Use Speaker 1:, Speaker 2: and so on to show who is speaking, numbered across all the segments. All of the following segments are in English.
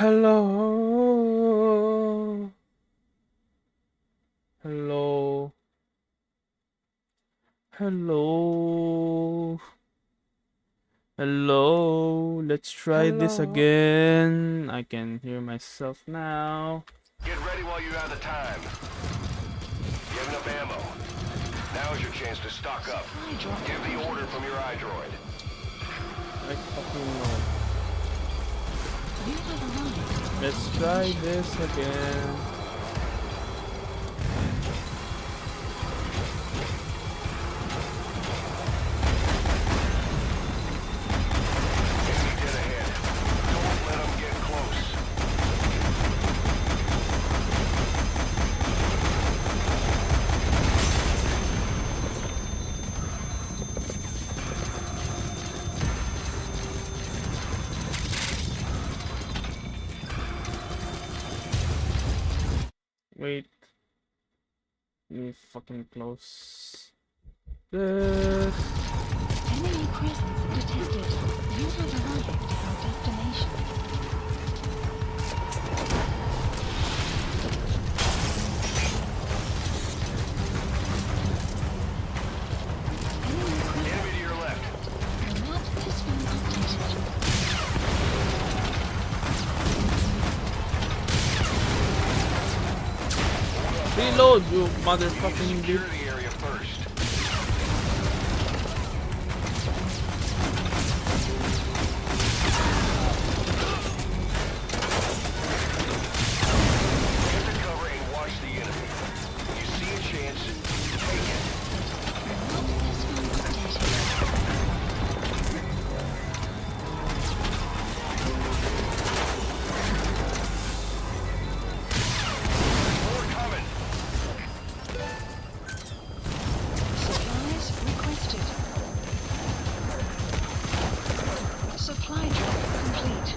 Speaker 1: Hello. Hello. Hello. Hello. Let's try this
Speaker 2: Hello.
Speaker 1: again. I can hear myself now.
Speaker 3: Get ready while you have the time. You have enough ammo. Now is your chance to stock up. Give the order from your iDroid.
Speaker 1: I fucking know. Let's try this again.
Speaker 3: Enemy dead ahead. Don't let them get close.
Speaker 1: Wait. Me fucking close. This.
Speaker 4: Enemy presence detected. You have arrived at our destination.
Speaker 3: Enemy to your left.
Speaker 4: The map has been updated.
Speaker 1: Reload, you motherfucking
Speaker 3: Secure
Speaker 1: bitch.
Speaker 3: the area first. Get the cover and watch the enemy. You see a chance, take it.
Speaker 4: The map has been updated.
Speaker 3: More coming.
Speaker 4: Supplies requested. Supply drop complete.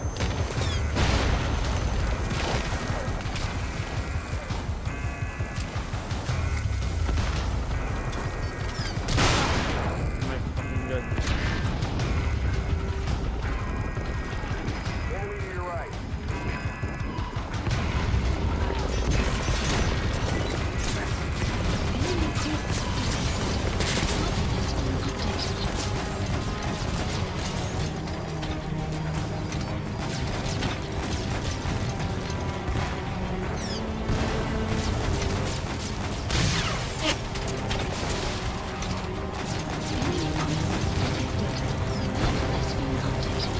Speaker 1: My fucking god.
Speaker 3: Enemy to your right.
Speaker 4: Enemy presence detected. The map has been updated. Enemy presence detected. The map has been updated.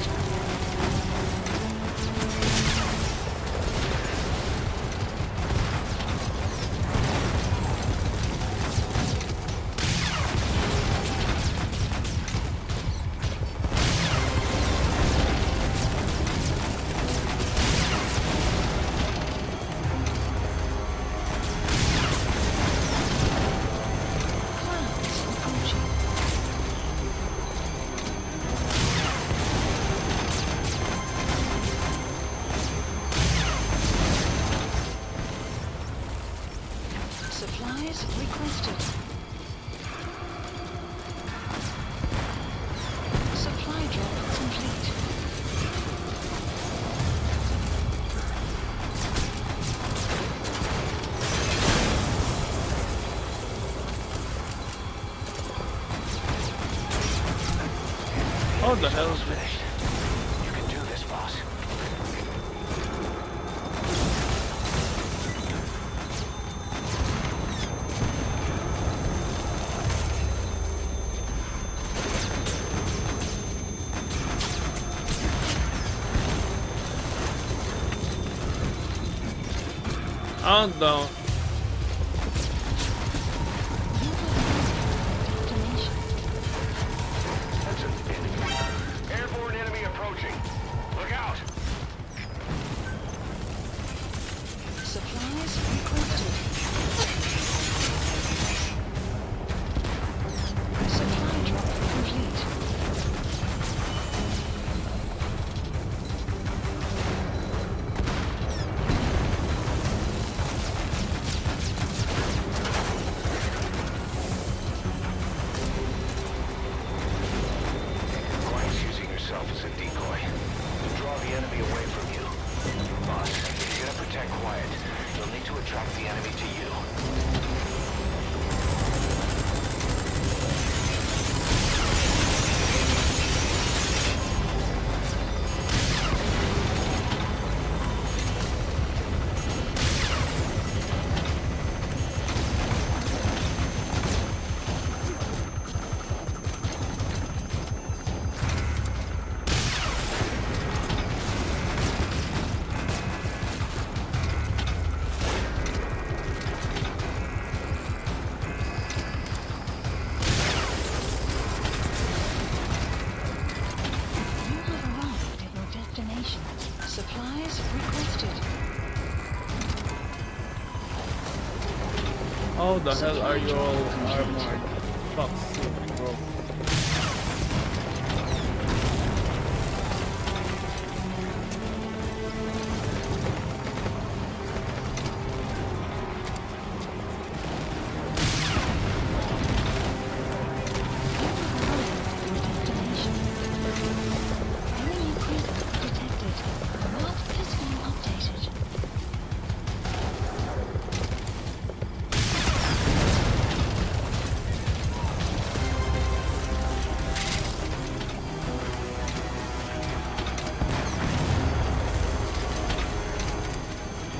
Speaker 4: Clouds approaching. Supplies requested. Supply drop complete.
Speaker 1: How the hell is this?
Speaker 3: Finished. You can do this, boss.
Speaker 1: Oh no.
Speaker 4: You have arrived at our destination.
Speaker 3: That's an enemy. Airborne enemy approaching. Look out!
Speaker 4: Supplies requested. Supply drop complete.
Speaker 3: Quiet's using yourself as a decoy to draw the enemy away from you. boss. If you're gonna protect Quiet, you'll need to attract the enemy to you.
Speaker 4: You have arrived at your destination. Supplies requested.
Speaker 1: How the hell are you all armored? Fuck's sake, bro.
Speaker 4: Enemy presence detected. Map has been updated.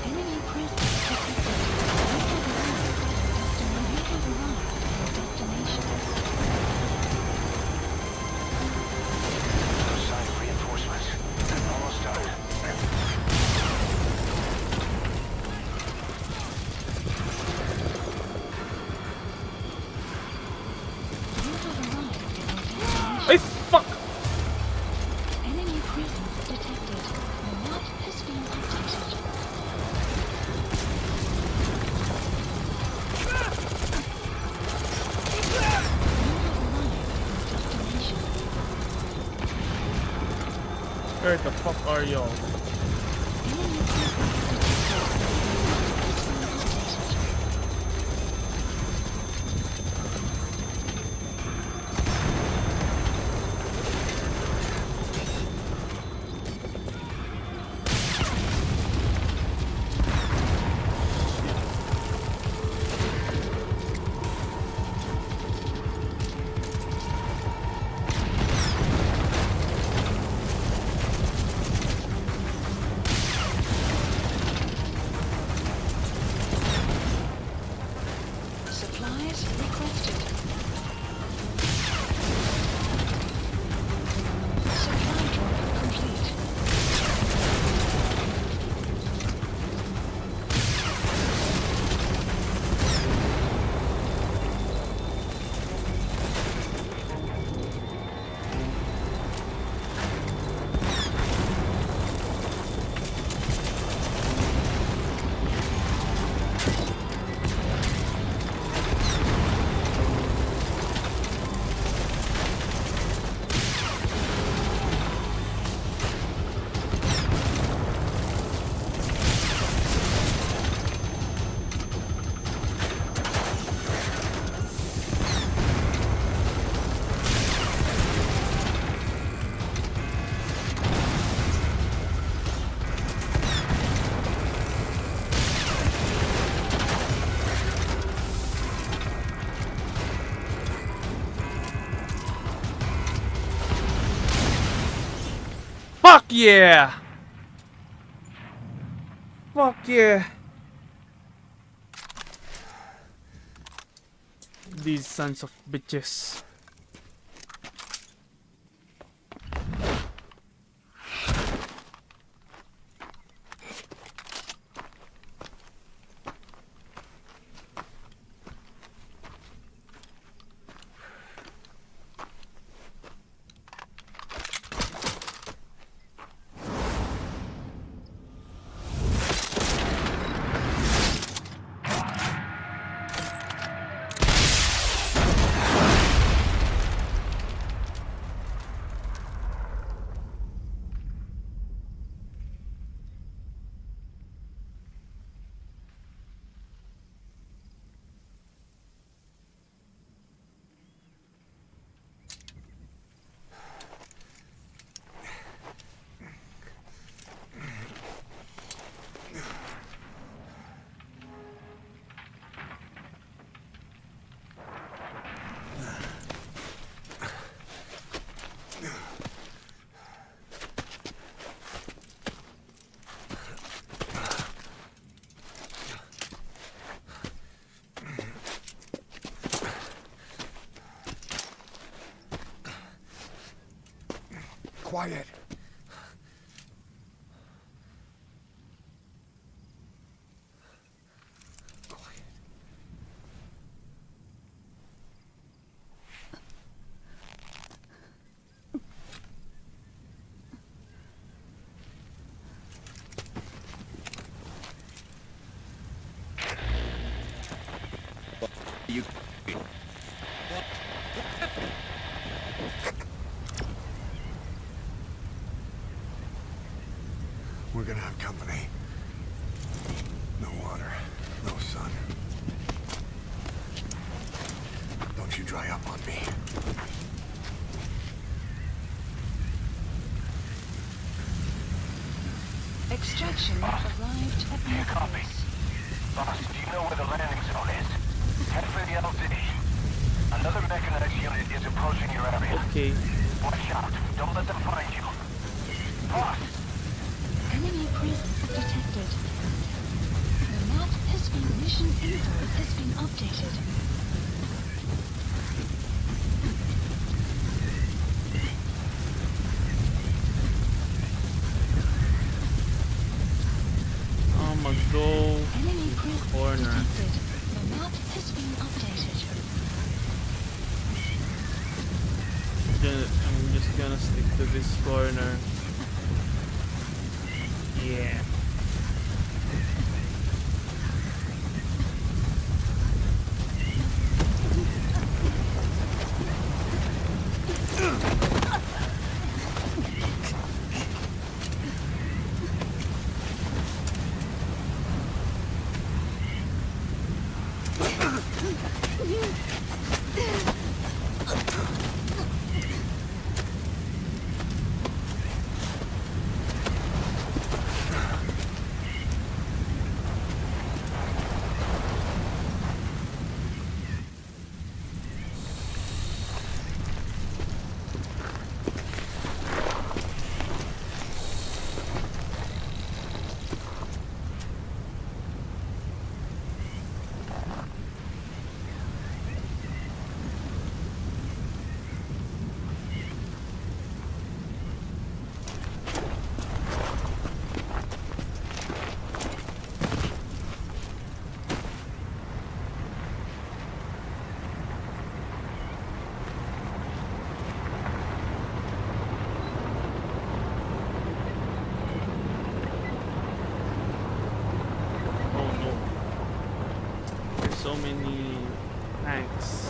Speaker 4: Enemy presence detected. You have arrived at your destination.
Speaker 3: Assign reinforcements. Almost done.
Speaker 4: You have arrived at your destination.
Speaker 1: Hey, fuck!
Speaker 4: Enemy presence detected. The map has been updated. You have arrived at your destination.
Speaker 1: Where the fuck are y'all?
Speaker 4: Enemy presence detected. The map has been updated. Supplies requested. Supply drop complete.
Speaker 1: Fuck yeah! Fuck yeah! These sons of bitches.
Speaker 2: quiet. Quiet.
Speaker 3: You.
Speaker 2: We're gonna have company. No water, no sun. Don't you dry up on me.
Speaker 4: Extraction arrived at the
Speaker 3: Copy.
Speaker 4: base.
Speaker 3: Boss, do you know where the landing zone is? Head for the LZ. Another mechanized unit is approaching your area.
Speaker 1: Okay.
Speaker 3: Watch out. Don't let them find you. Boss!
Speaker 4: Enemy presence detected. The map has been mission info has been updated.
Speaker 1: I'ma go
Speaker 4: Enemy presence
Speaker 1: corner.
Speaker 4: detected. The map has been updated.
Speaker 1: I'm just gonna stick to this corner. Yeah. Oh no. There's so many tanks.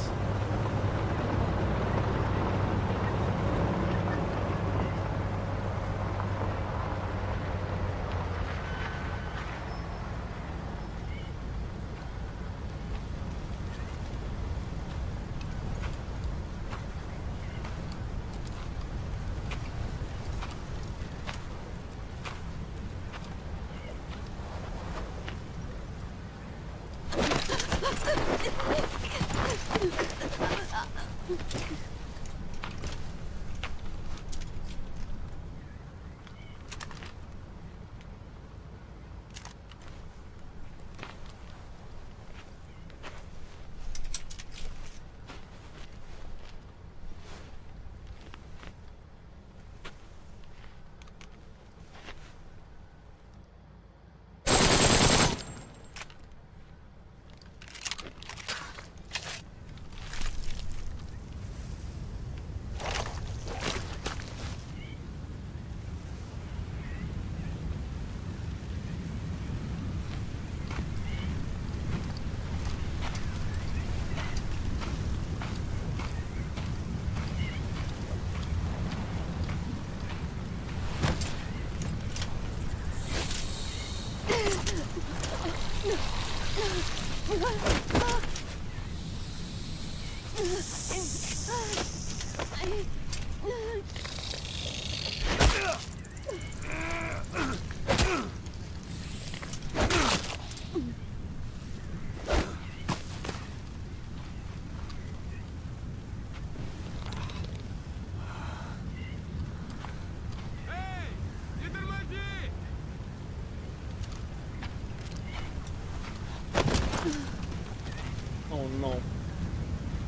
Speaker 1: Oh no.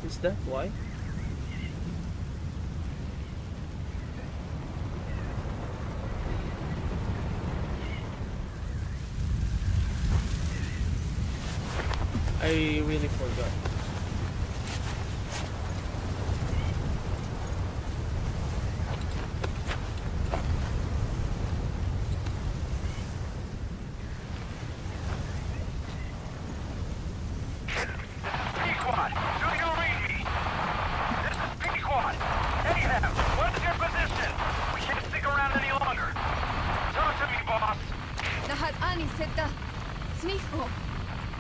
Speaker 1: Is that why? I really forgot.
Speaker 3: P-Quad, do you read me? This is P-Quad. Ahab, what is your position? We can't stick around any longer. Talk to me, boss.
Speaker 5: Lahat ani seta. Snicho.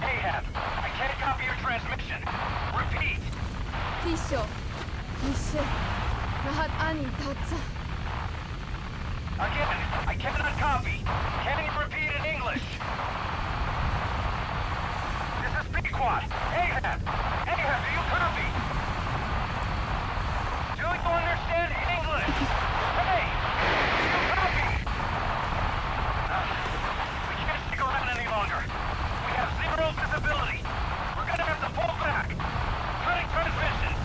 Speaker 3: Ahab, I can't copy your transmission. Repeat.
Speaker 5: Pisho. Mishe. Lahat ani tatsa.
Speaker 3: Again, I cannot copy. Can you repeat in English? This is P-Quad. Ahab! Ahab, do you copy? Do you understand English? Hey! Do you copy? We can't stick around any longer. We have zero visibility. We're gonna have to pull back. Cutting transmission.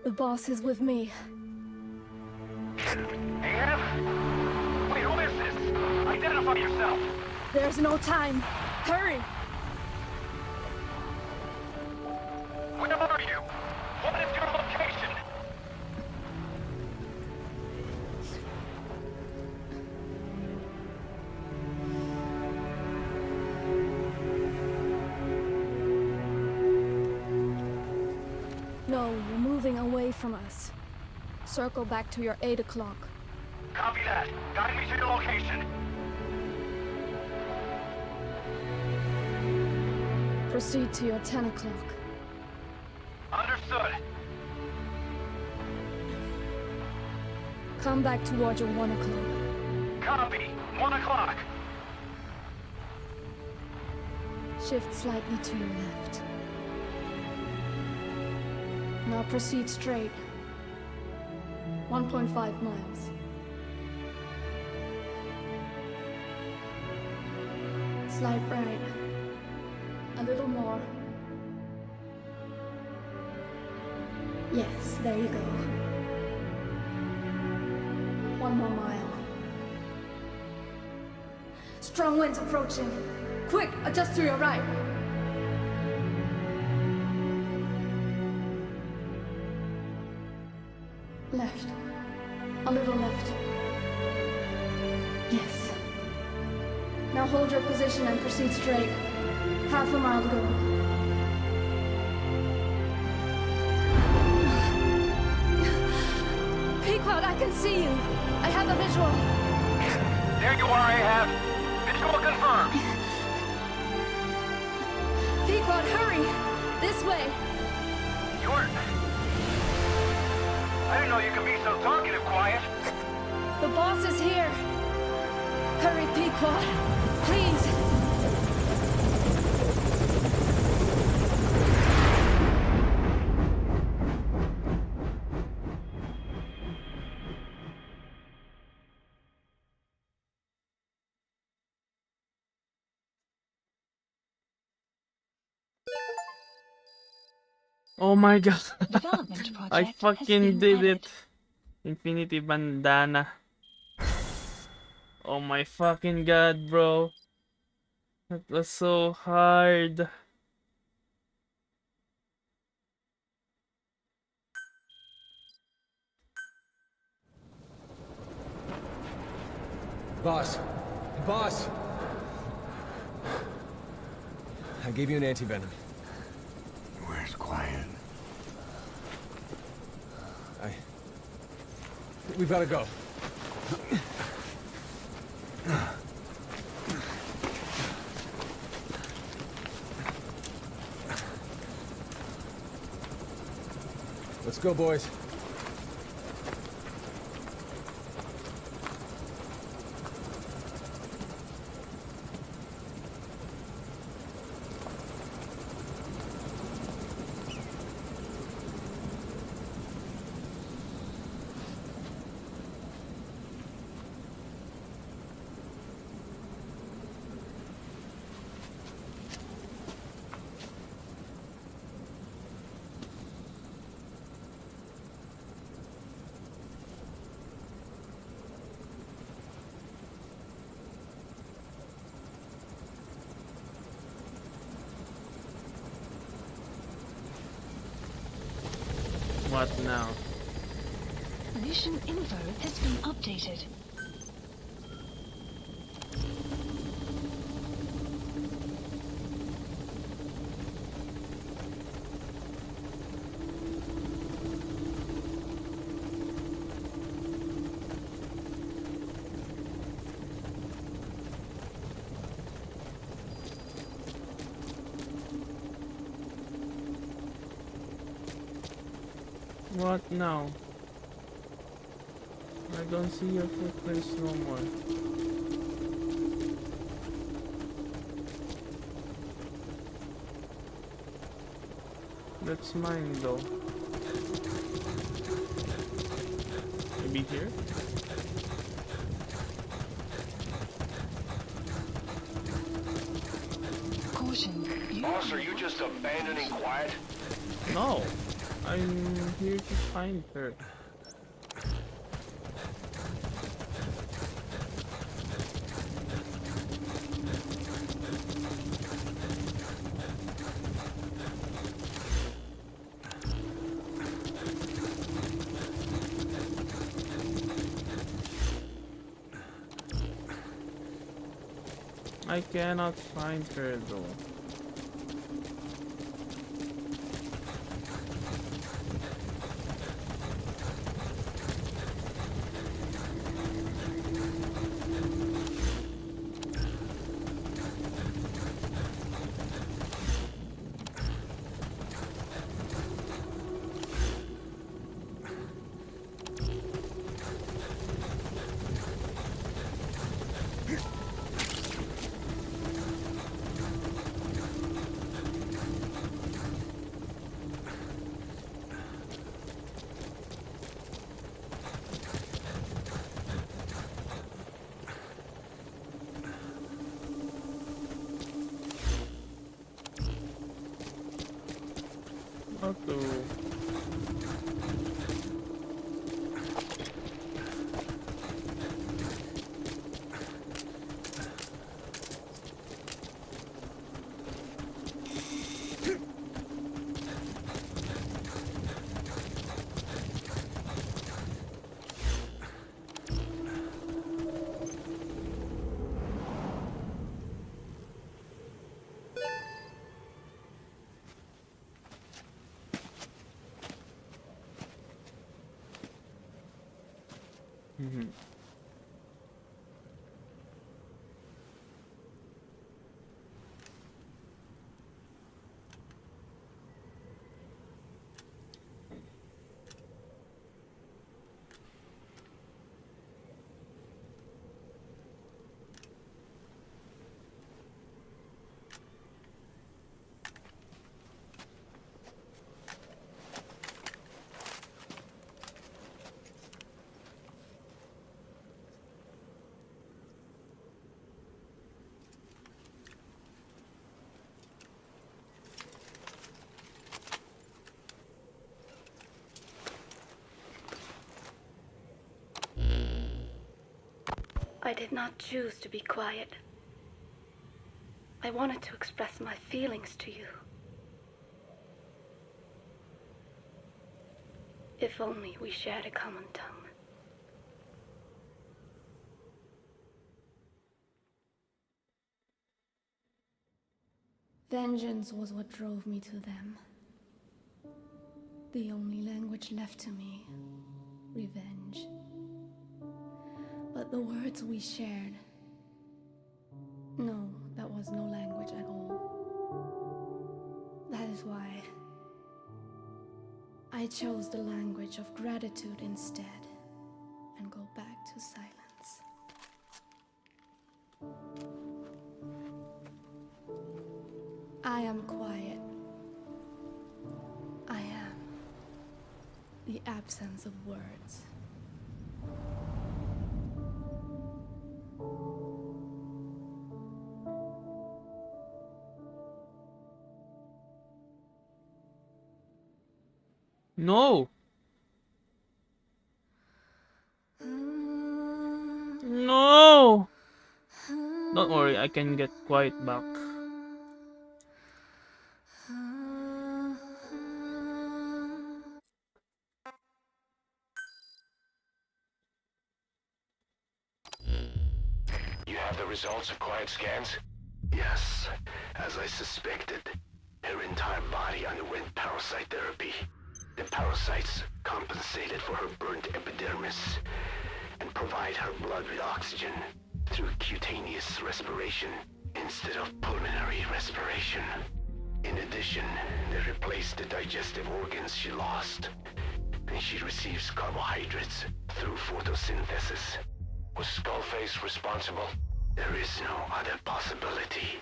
Speaker 5: The boss is with me.
Speaker 3: Ahab? Wait, who is this? Identify yourself.
Speaker 5: There's no time. Hurry!
Speaker 3: Where are you? What is your location?
Speaker 5: No, you're moving away from us. Circle back to your 8 o'clock.
Speaker 3: Copy that. Guide me to your location.
Speaker 5: Proceed to your 10 o'clock.
Speaker 3: Understood.
Speaker 5: Come back toward your 1 o'clock.
Speaker 3: Copy. 1 o'clock.
Speaker 5: Shift slightly to your left. Now proceed straight. 1.5 miles. Slide right. A little more. Yes, there you go. 1 more mile. Strong winds approaching. Quick, adjust to your right. Left. A little left. Yes. Now hold your position and proceed straight. Half a mile to go. Pequod, I can see you. I have a visual.
Speaker 3: There you are, Ahab. Visual confirmed.
Speaker 5: Pequod, hurry! This way.
Speaker 3: You're... I didn't know you could be so talkative, Quiet.
Speaker 5: The boss is here. Hurry, Pequod. Please.
Speaker 1: Oh my god.
Speaker 4: Development project
Speaker 1: I
Speaker 4: has
Speaker 1: fucking
Speaker 4: been
Speaker 1: did
Speaker 4: added.
Speaker 1: it. Infinity Bandana. Oh my fucking god, bro. That was so hard.
Speaker 6: Boss. Boss! I gave you an antivenom.
Speaker 2: Where's Quiet?
Speaker 6: We've gotta go. Let's go, boys.
Speaker 1: What now?
Speaker 4: Mission info has been updated.
Speaker 1: What now? I don't see your footprints no more. That's mine though. Maybe here?
Speaker 4: Caution.
Speaker 3: Boss, are you just abandoning Quiet?
Speaker 1: No! I'm here to find her. I cannot find her though. Auto. Mhm.
Speaker 7: I did not choose to be quiet. I wanted to express my feelings to you. If only we shared a common tongue.
Speaker 5: Vengeance was what drove me to them. The only language left to me, revenge. But the words we shared, no, that was no language at all. That is why I chose the language of gratitude instead and go back to silence. I am quiet. I am the absence of words.
Speaker 1: No! No! Don't worry, I can get quiet back.
Speaker 3: results of Quiet scans?
Speaker 2: Yes, as I suspected. Her entire body underwent parasite therapy. The parasites compensated for her burnt epidermis and provide her blood with oxygen through cutaneous respiration instead of pulmonary respiration. In addition, they replaced the digestive organs she lost, and she receives carbohydrates through photosynthesis.
Speaker 3: Was Skullface responsible?
Speaker 2: There is no other possibility.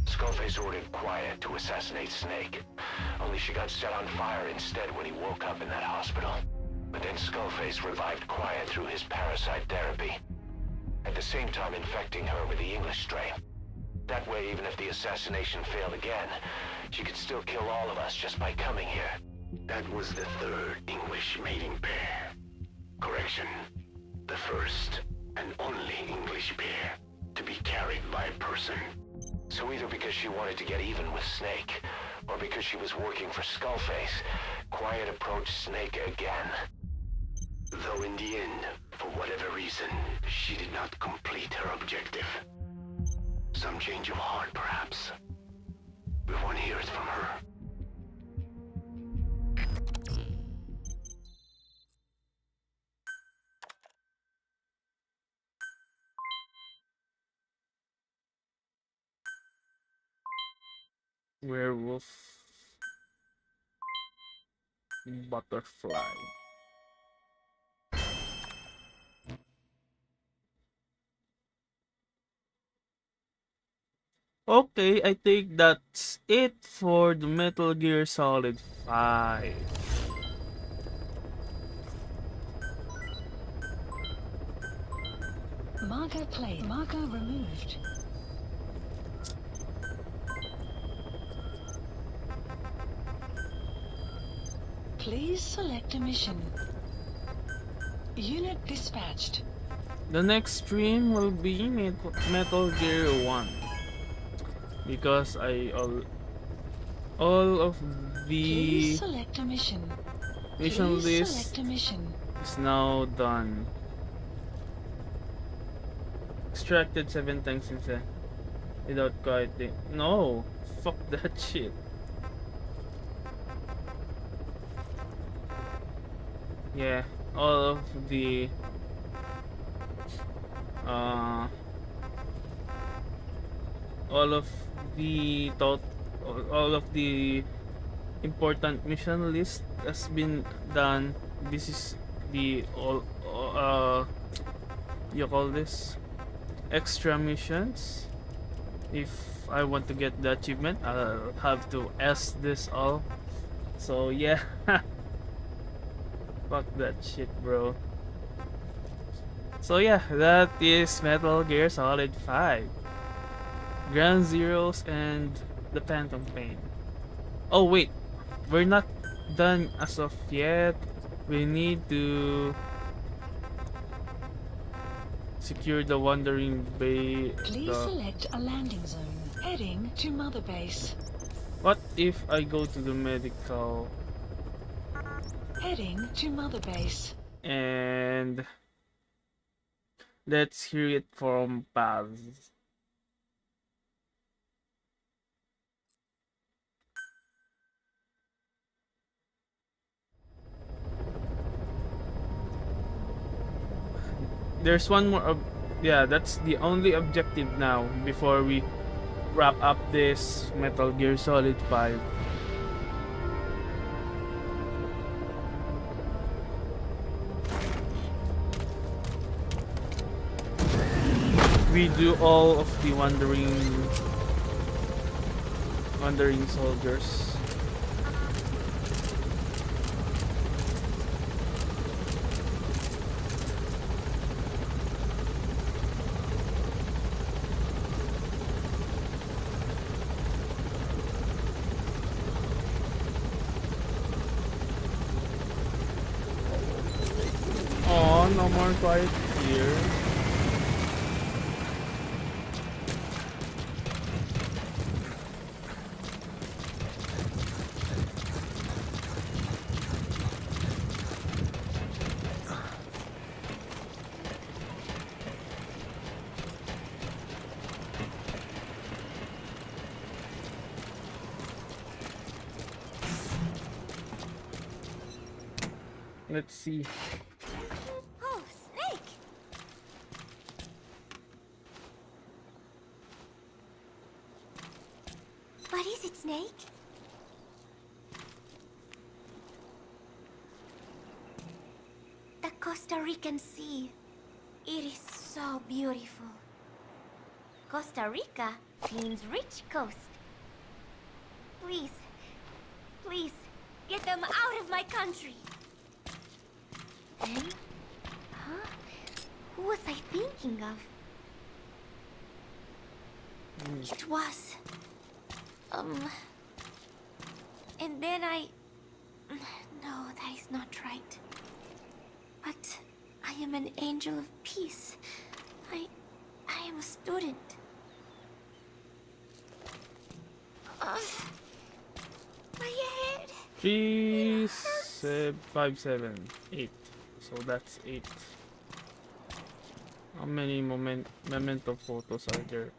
Speaker 3: Skullface ordered Quiet to assassinate Snake, only she got set on fire instead when he woke up in that hospital. But then Skullface revived Quiet through his parasite therapy, at the same time infecting her with the English strain. That way, even if the assassination failed again, she could still kill all of us just by coming here.
Speaker 2: That was the third English mating pair. Correction. The first and only English pair to be carried by a person.
Speaker 3: So either because she wanted to get even with Snake, or because she was working for Skullface, Quiet approached Snake again.
Speaker 2: Though in the end, for whatever reason, she did not complete her objective. Some change of heart, perhaps. We want to hear it from her.
Speaker 1: Werewolf. Butterfly. Okay, I think that's it for the Metal Gear Solid 5.
Speaker 4: Marker plate. Marker removed. Please select a mission. Unit dispatched.
Speaker 1: The next stream will be Metal Gear 1. Because all of the
Speaker 4: Please select a mission.
Speaker 1: mission
Speaker 4: Please
Speaker 1: list
Speaker 4: select a mission.
Speaker 1: is now done. Extracted 7 times without quieting. No, fuck that shit. Yeah, all of the all of the important mission list has been done. This is the all you call this extra missions. If I want to get the achievement, I'll have to S this all. So yeah. Fuck that shit, bro. So yeah, that is Metal Gear Solid 5. Ground Zeroes and the Phantom Pain. Oh wait, we're not done as of yet. We need to secure the Wandering Bay.
Speaker 4: Please select a landing zone. Heading to Mother Base.
Speaker 1: What if I go to the medical
Speaker 4: Heading to Mother Base.
Speaker 1: and let's hear it from Paz. There's one more yeah, that's the only objective now before we wrap up this Metal Gear Solid 5. We do all of the wandering soldiers. Oh, no more quiet here. Let's see.
Speaker 8: Oh, Snake! What is it, Snake? The Costa Rican Sea. It is so beautiful. Costa Rica means rich coast. Please, please, get them out of my country. Then? Huh? Who was I thinking of? It was... And then I... No, that is not right. But I am an angel of peace. I am a student. My head.
Speaker 1: She's 578. So that's 8. How many memento photos are there?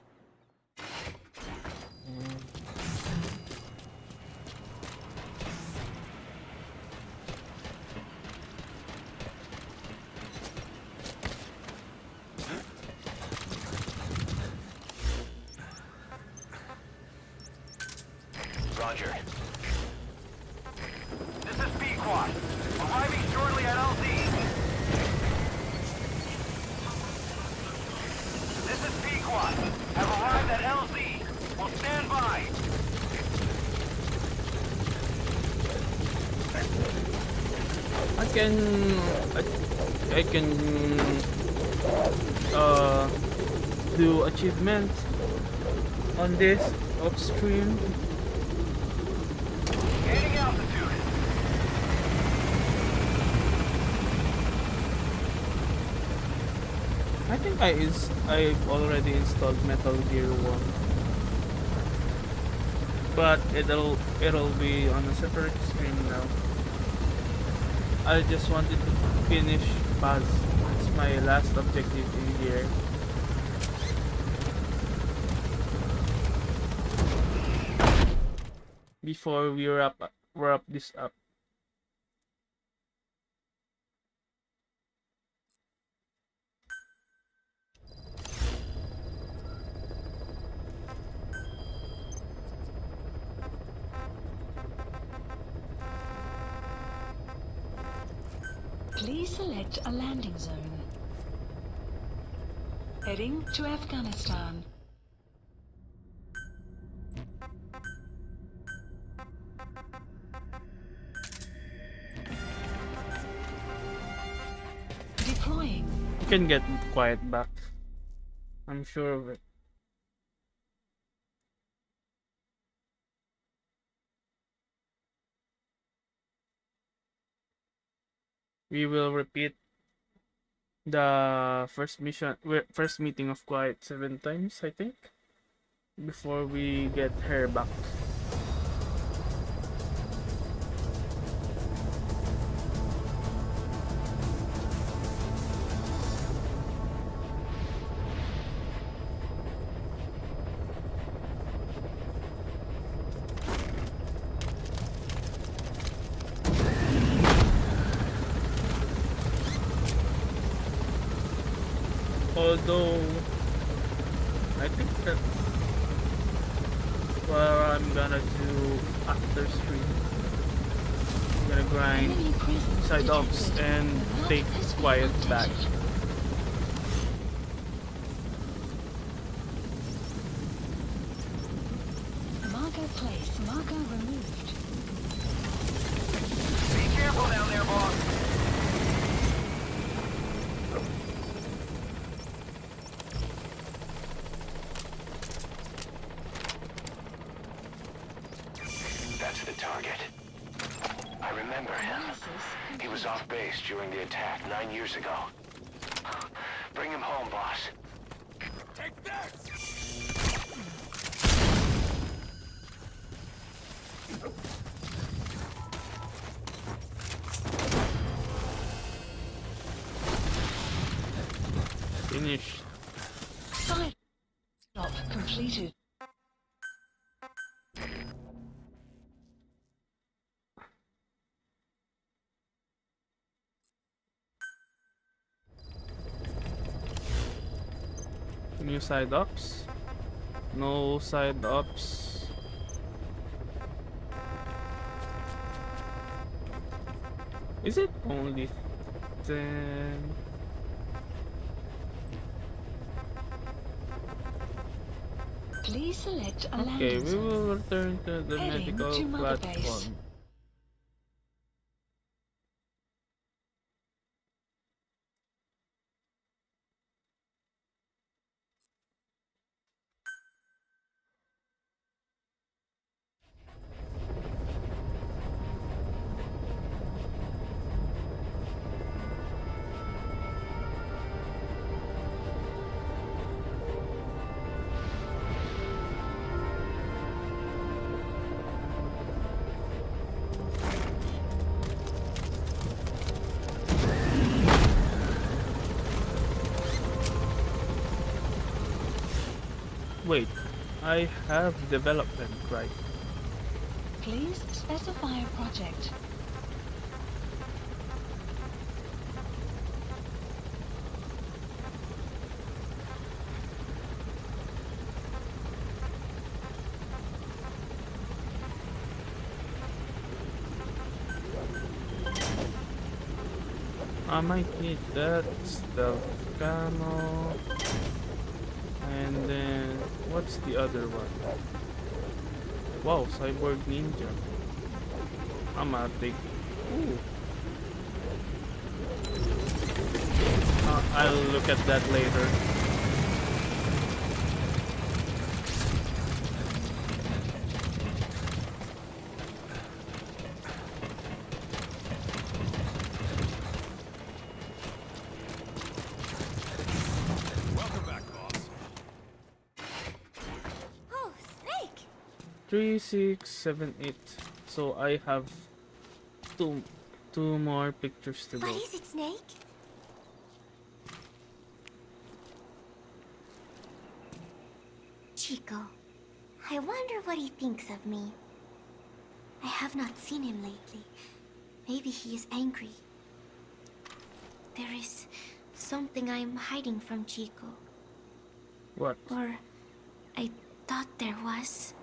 Speaker 3: Roger. This is Pequod. Arriving shortly at LZ. This is Pequod. Have arrived at LZ. Will stand by.
Speaker 1: I can do achievements on this off stream.
Speaker 3: Gaining altitude.
Speaker 1: I think I've already installed Metal Gear 1. But it'll be on a separate stream now. I just wanted to finish Paz. It's my last objective in here. Before we wrap this up.
Speaker 4: Please select a landing zone. Heading to Afghanistan. Deploying.
Speaker 1: You can get quiet back. I'm sure of it. We will repeat the first meeting of Quiet 7 times, I think, before we get her back. Although I think that's what I'm gonna do after stream. I'm gonna grind
Speaker 4: Enemy presence
Speaker 1: side ups
Speaker 4: detected.
Speaker 1: and
Speaker 4: The map
Speaker 1: take
Speaker 4: has been
Speaker 1: Quiet back.
Speaker 4: updated. Marker place. Marker removed.
Speaker 3: Be careful down there, boss.
Speaker 2: That's the target. I remember him. He was off base during the attack 9 years ago. Bring him home, boss.
Speaker 3: Take this!
Speaker 1: Finished.
Speaker 4: Side stop completed.
Speaker 1: New side ups? No side ups. Is it only 10?
Speaker 4: Please select a
Speaker 1: Okay,
Speaker 4: landing
Speaker 1: we
Speaker 4: zone.
Speaker 1: will return to the
Speaker 4: Heading
Speaker 1: medical
Speaker 4: to Mother Base.
Speaker 1: platform. Wait, I have development, right?
Speaker 4: Please specify a project.
Speaker 1: I might need that stealth camo. And then, what's the other one? Wow, cyborg ninja. I'm gonna take. Ooh. I'll look at that later.
Speaker 6: Welcome back, boss.
Speaker 8: Oh, Snake!
Speaker 1: 3, 6, 7, 8. So I have two more pictures to go.
Speaker 8: What is it, Snake? Chico. I wonder what he thinks of me. I have not seen him lately. Maybe he is angry. There is something I am hiding from Chico.
Speaker 1: What?
Speaker 8: Or I thought there was.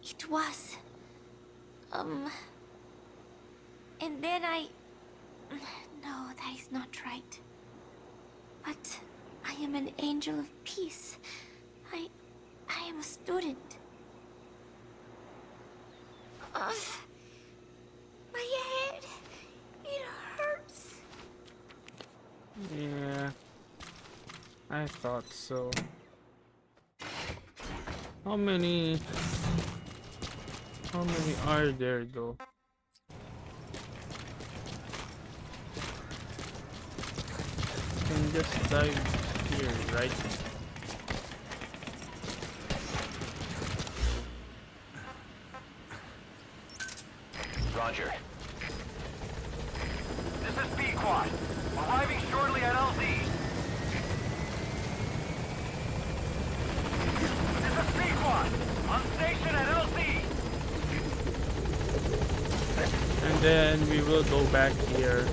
Speaker 8: It was. And then I... No, that is not right. But I am an angel of peace. I am a student. Ugh. My head. It hurts.
Speaker 1: Yeah, I thought so. How many are there though? Can just dive here, right?
Speaker 3: Roger. This is B-Quad. Arriving shortly at LZ. This is B-Quad. On station at LZ.
Speaker 1: And then we will go back here.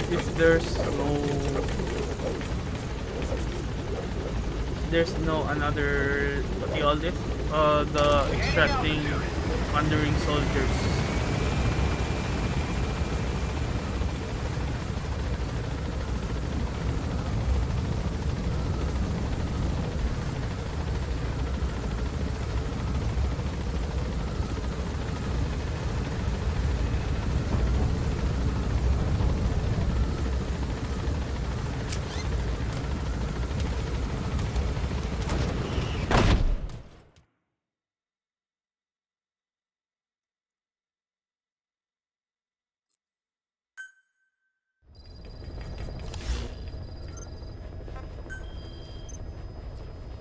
Speaker 1: If there's no another, what do you call it? The extracting wandering soldiers.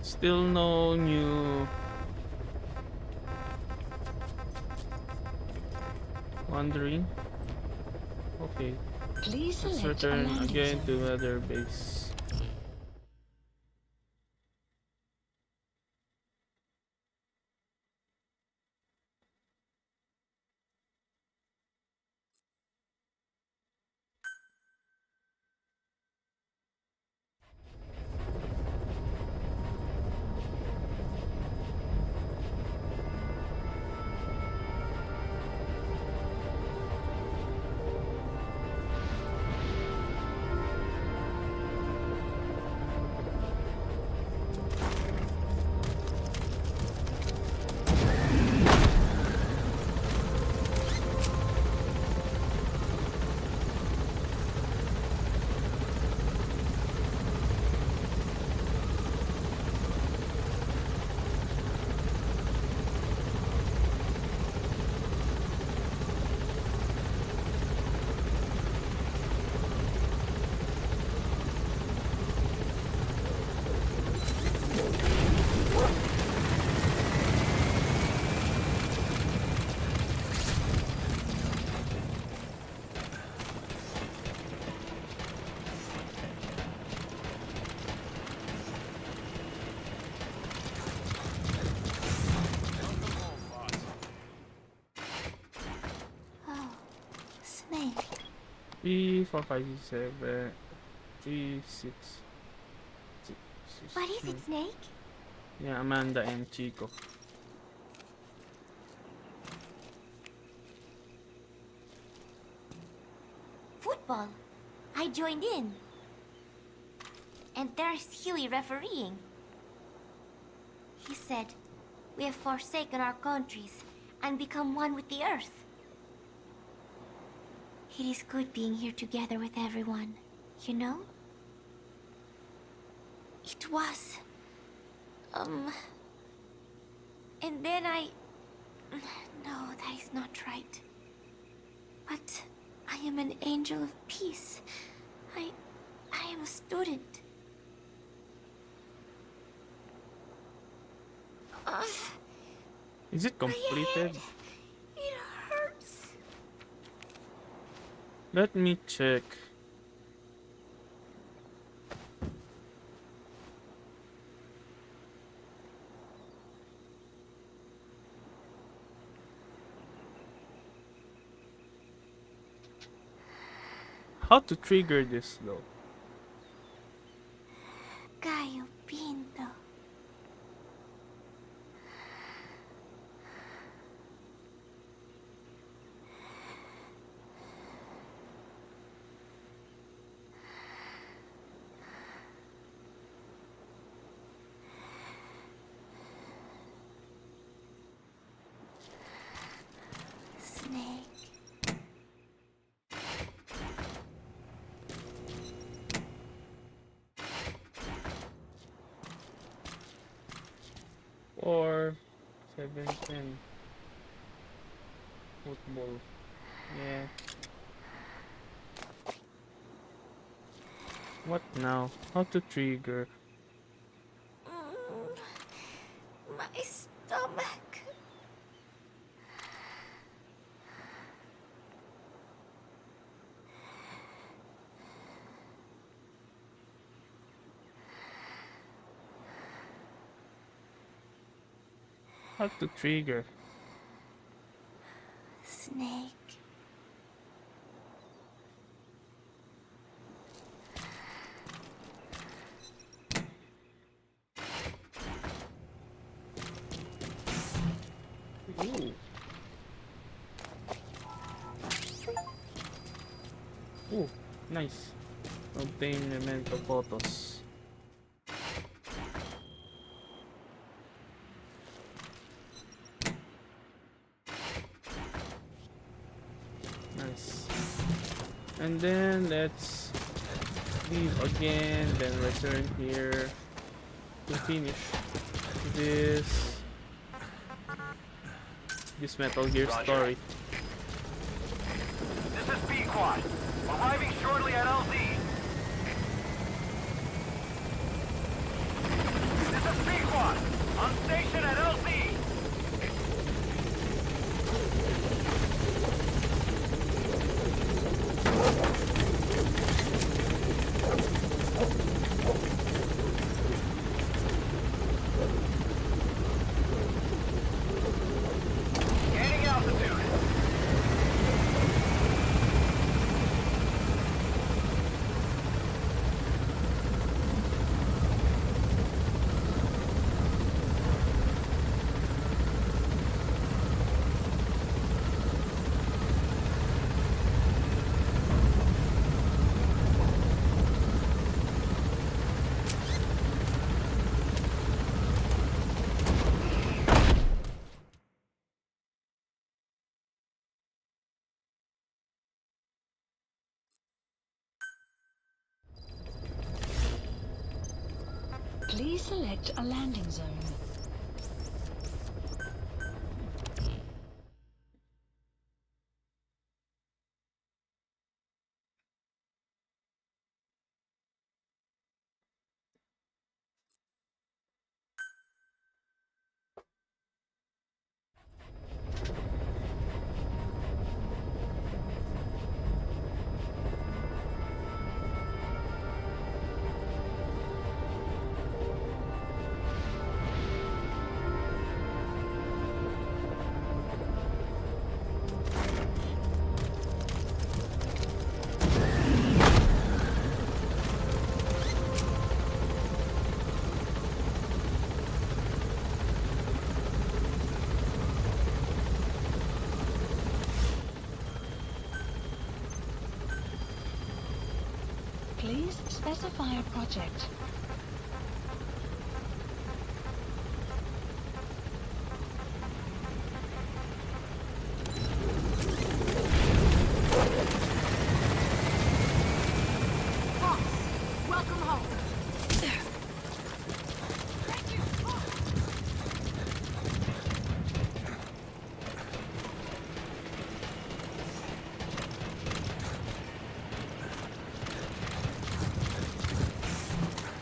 Speaker 1: Still no new wandering. Okay,
Speaker 4: Please
Speaker 1: let's
Speaker 4: select a
Speaker 1: return
Speaker 4: landing
Speaker 1: again
Speaker 4: zone.
Speaker 1: to Mother Base. 3, 4, 5, 6, 7, 3, 6, 6,
Speaker 8: What is it, Snake?
Speaker 1: Yeah, Amanda and Chico.
Speaker 8: Football. I joined in. And there's Huey refereeing. He said, we have forsaken our countries and become one with the earth. It is good being here together with everyone, you know? It was... And then No, that is not right. But I am an angel of peace. I am a student.
Speaker 1: Is it
Speaker 8: My
Speaker 1: completed?
Speaker 8: head, it hurts.
Speaker 1: Let me check. How to trigger this though?
Speaker 8: Gallo Pinto. Snake.
Speaker 1: Or 7, 10. Football. Yeah. What now? How to trigger?
Speaker 8: My stomach.
Speaker 1: How to trigger?
Speaker 8: Snake.
Speaker 1: Ooh. Ooh, nice. Obtain memento photos. Nice. And then let's leave again, then return here to finish this Metal Gear
Speaker 3: Roger.
Speaker 1: story.
Speaker 6: This is B-Quad. Arriving shortly at LZ. This is B-Quad. On station at LZ. Gaining altitude.
Speaker 4: Please select a landing zone. Please specify a project.
Speaker 5: Welcome home.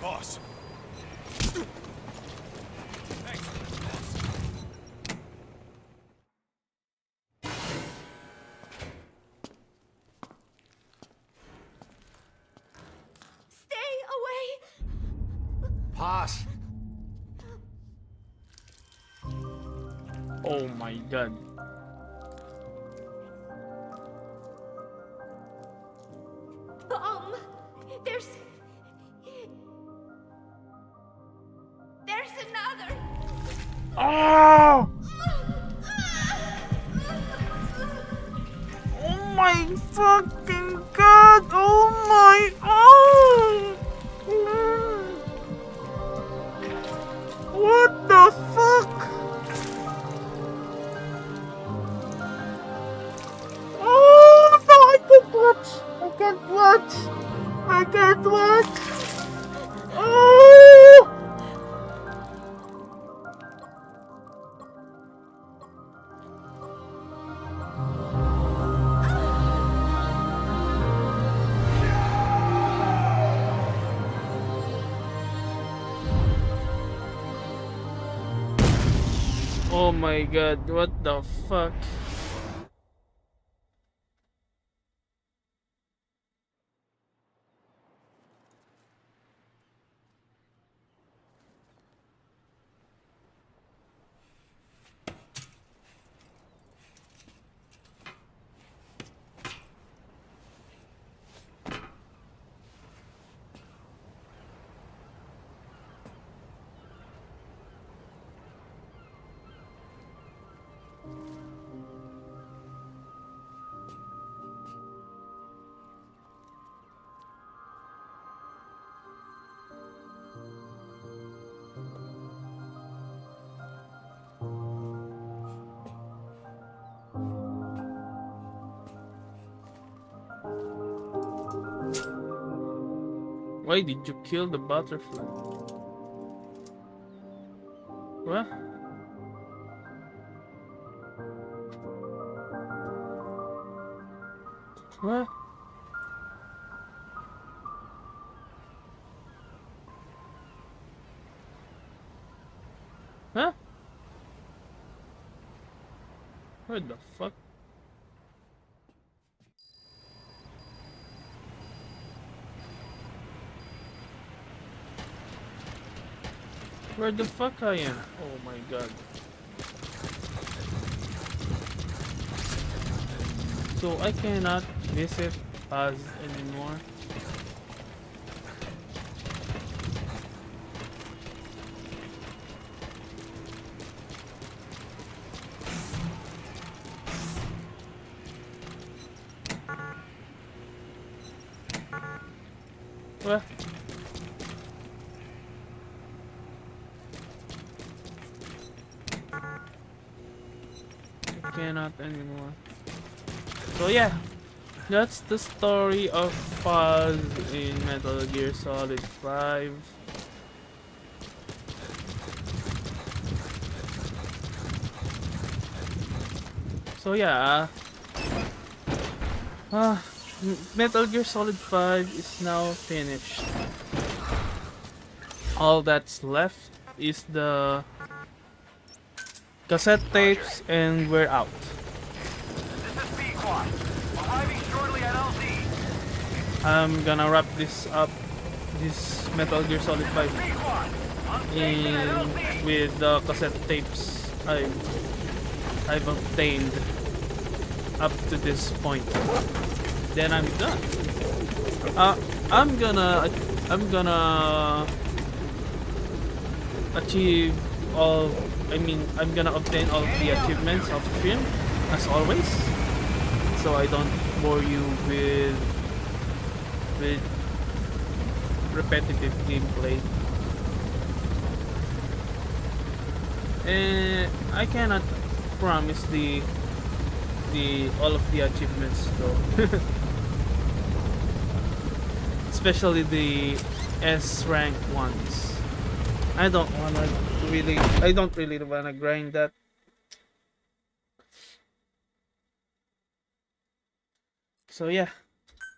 Speaker 6: Boss.
Speaker 5: Stay away.
Speaker 6: Boss.
Speaker 1: Oh my god.
Speaker 5: There's... There's another.
Speaker 1: Oh! Oh my fucking god! Oh my... Oh! What the fuck? Oh no! I can't watch! I can't watch! I can't watch! Oh! Oh my god, what the fuck? Why did you kill the butterfly? What? What? Huh? What the fuck? Where the fuck I am? Oh my god. So I cannot visit Paz anymore. What? I cannot anymore. So yeah, that's the story of Paz in Metal Gear Solid 5. So yeah, Metal Gear Solid 5 is now finished. All that's left is the cassette tapes and we're out.
Speaker 6: This is B-Quad. Arriving shortly at LZ.
Speaker 1: I'm gonna wrap this up, this Metal Gear Solid 5
Speaker 6: B-Quad. On station at
Speaker 1: in
Speaker 6: LZ.
Speaker 1: with the cassette tapes I've obtained up to this point. Then I'm done. I'm gonna achieve all. I'm gonna obtain all the achievements of the film as always, so I don't bore you with repetitive gameplay. And I cannot promise the all of the achievements though. Especially the S rank ones. I don't really wanna grind that. So yeah.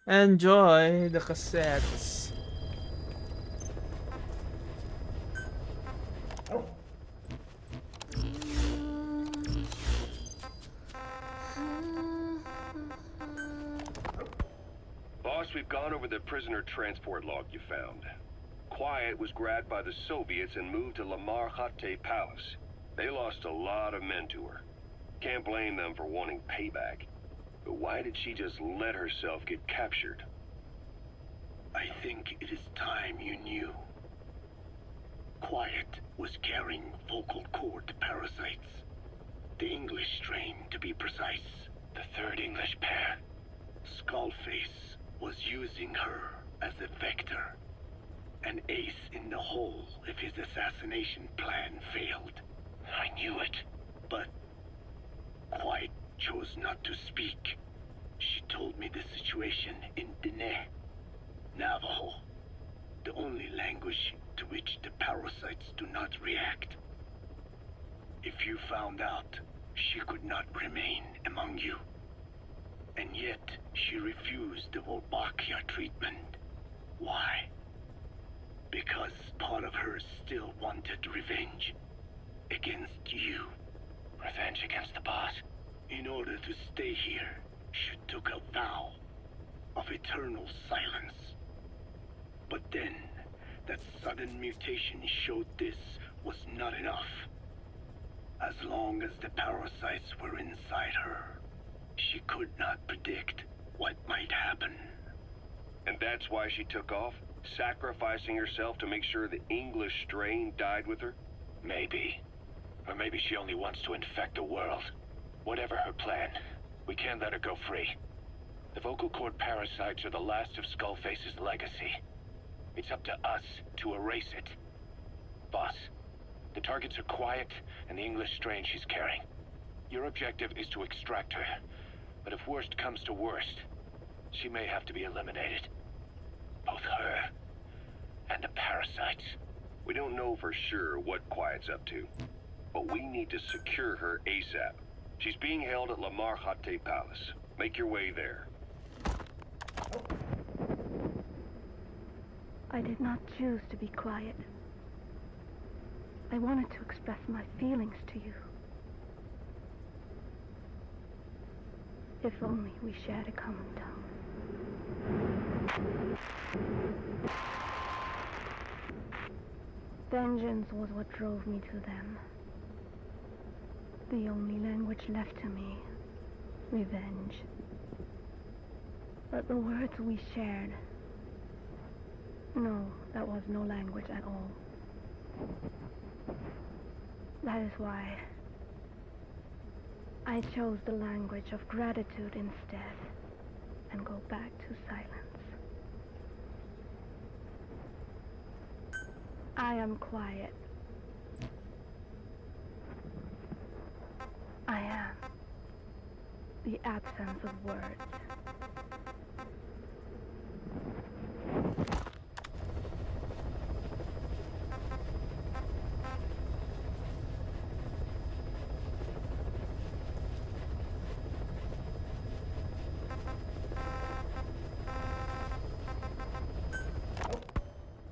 Speaker 1: Enjoy the cassettes.
Speaker 3: Boss, we've gone over the prisoner transport log you found. Quiet was grabbed by the Soviets and moved to Lamar Khatte Palace. They lost a lot of men to her. Can't blame them for wanting payback. But why did she just let herself get captured?
Speaker 2: I think it is time you knew. Quiet was carrying vocal cord parasites. The English strain, to be precise.
Speaker 3: The third English pair.
Speaker 2: Skullface was using her as a vector. An ace in the hole if his assassination plan failed.
Speaker 3: I knew it.
Speaker 2: But Quiet chose not to speak. She told me the situation in Diné, Navajo, the only language to which the parasites do not react. If you found out, she could not remain among you. And yet, she refused the Wolbachia treatment. Why? Because part of her still wanted revenge against you.
Speaker 3: Revenge against the boss?
Speaker 2: In order to stay here, she took a vow of eternal silence. But then, that sudden mutation showed this was not enough. As long as the parasites were inside her, she could not predict what might happen.
Speaker 3: And that's why she took off? Sacrificing herself to make sure the English strain died with her? Maybe. Or maybe she only wants to infect the world. Whatever her plan, we can't let her go free. The vocal cord parasites are the last of Skullface's legacy. It's up to us to erase it. Boss, the targets are Quiet and the English strain she's carrying. Your objective is to extract her. But if worst comes to worst, she may have to be eliminated. Both her and the parasites. We don't know for sure what Quiet's up to, but we need to secure her ASAP. She's being held at Lamar Khatte Palace. Make your way there.
Speaker 7: I did not choose to be quiet. I wanted to express my feelings to you. If only we shared a common tongue. Vengeance was what drove me to them. The only language left to me, revenge. But the words we shared, no, that was no language at all. That is why I chose the language of gratitude instead and go back to silence. I am quiet. I am the absence of words.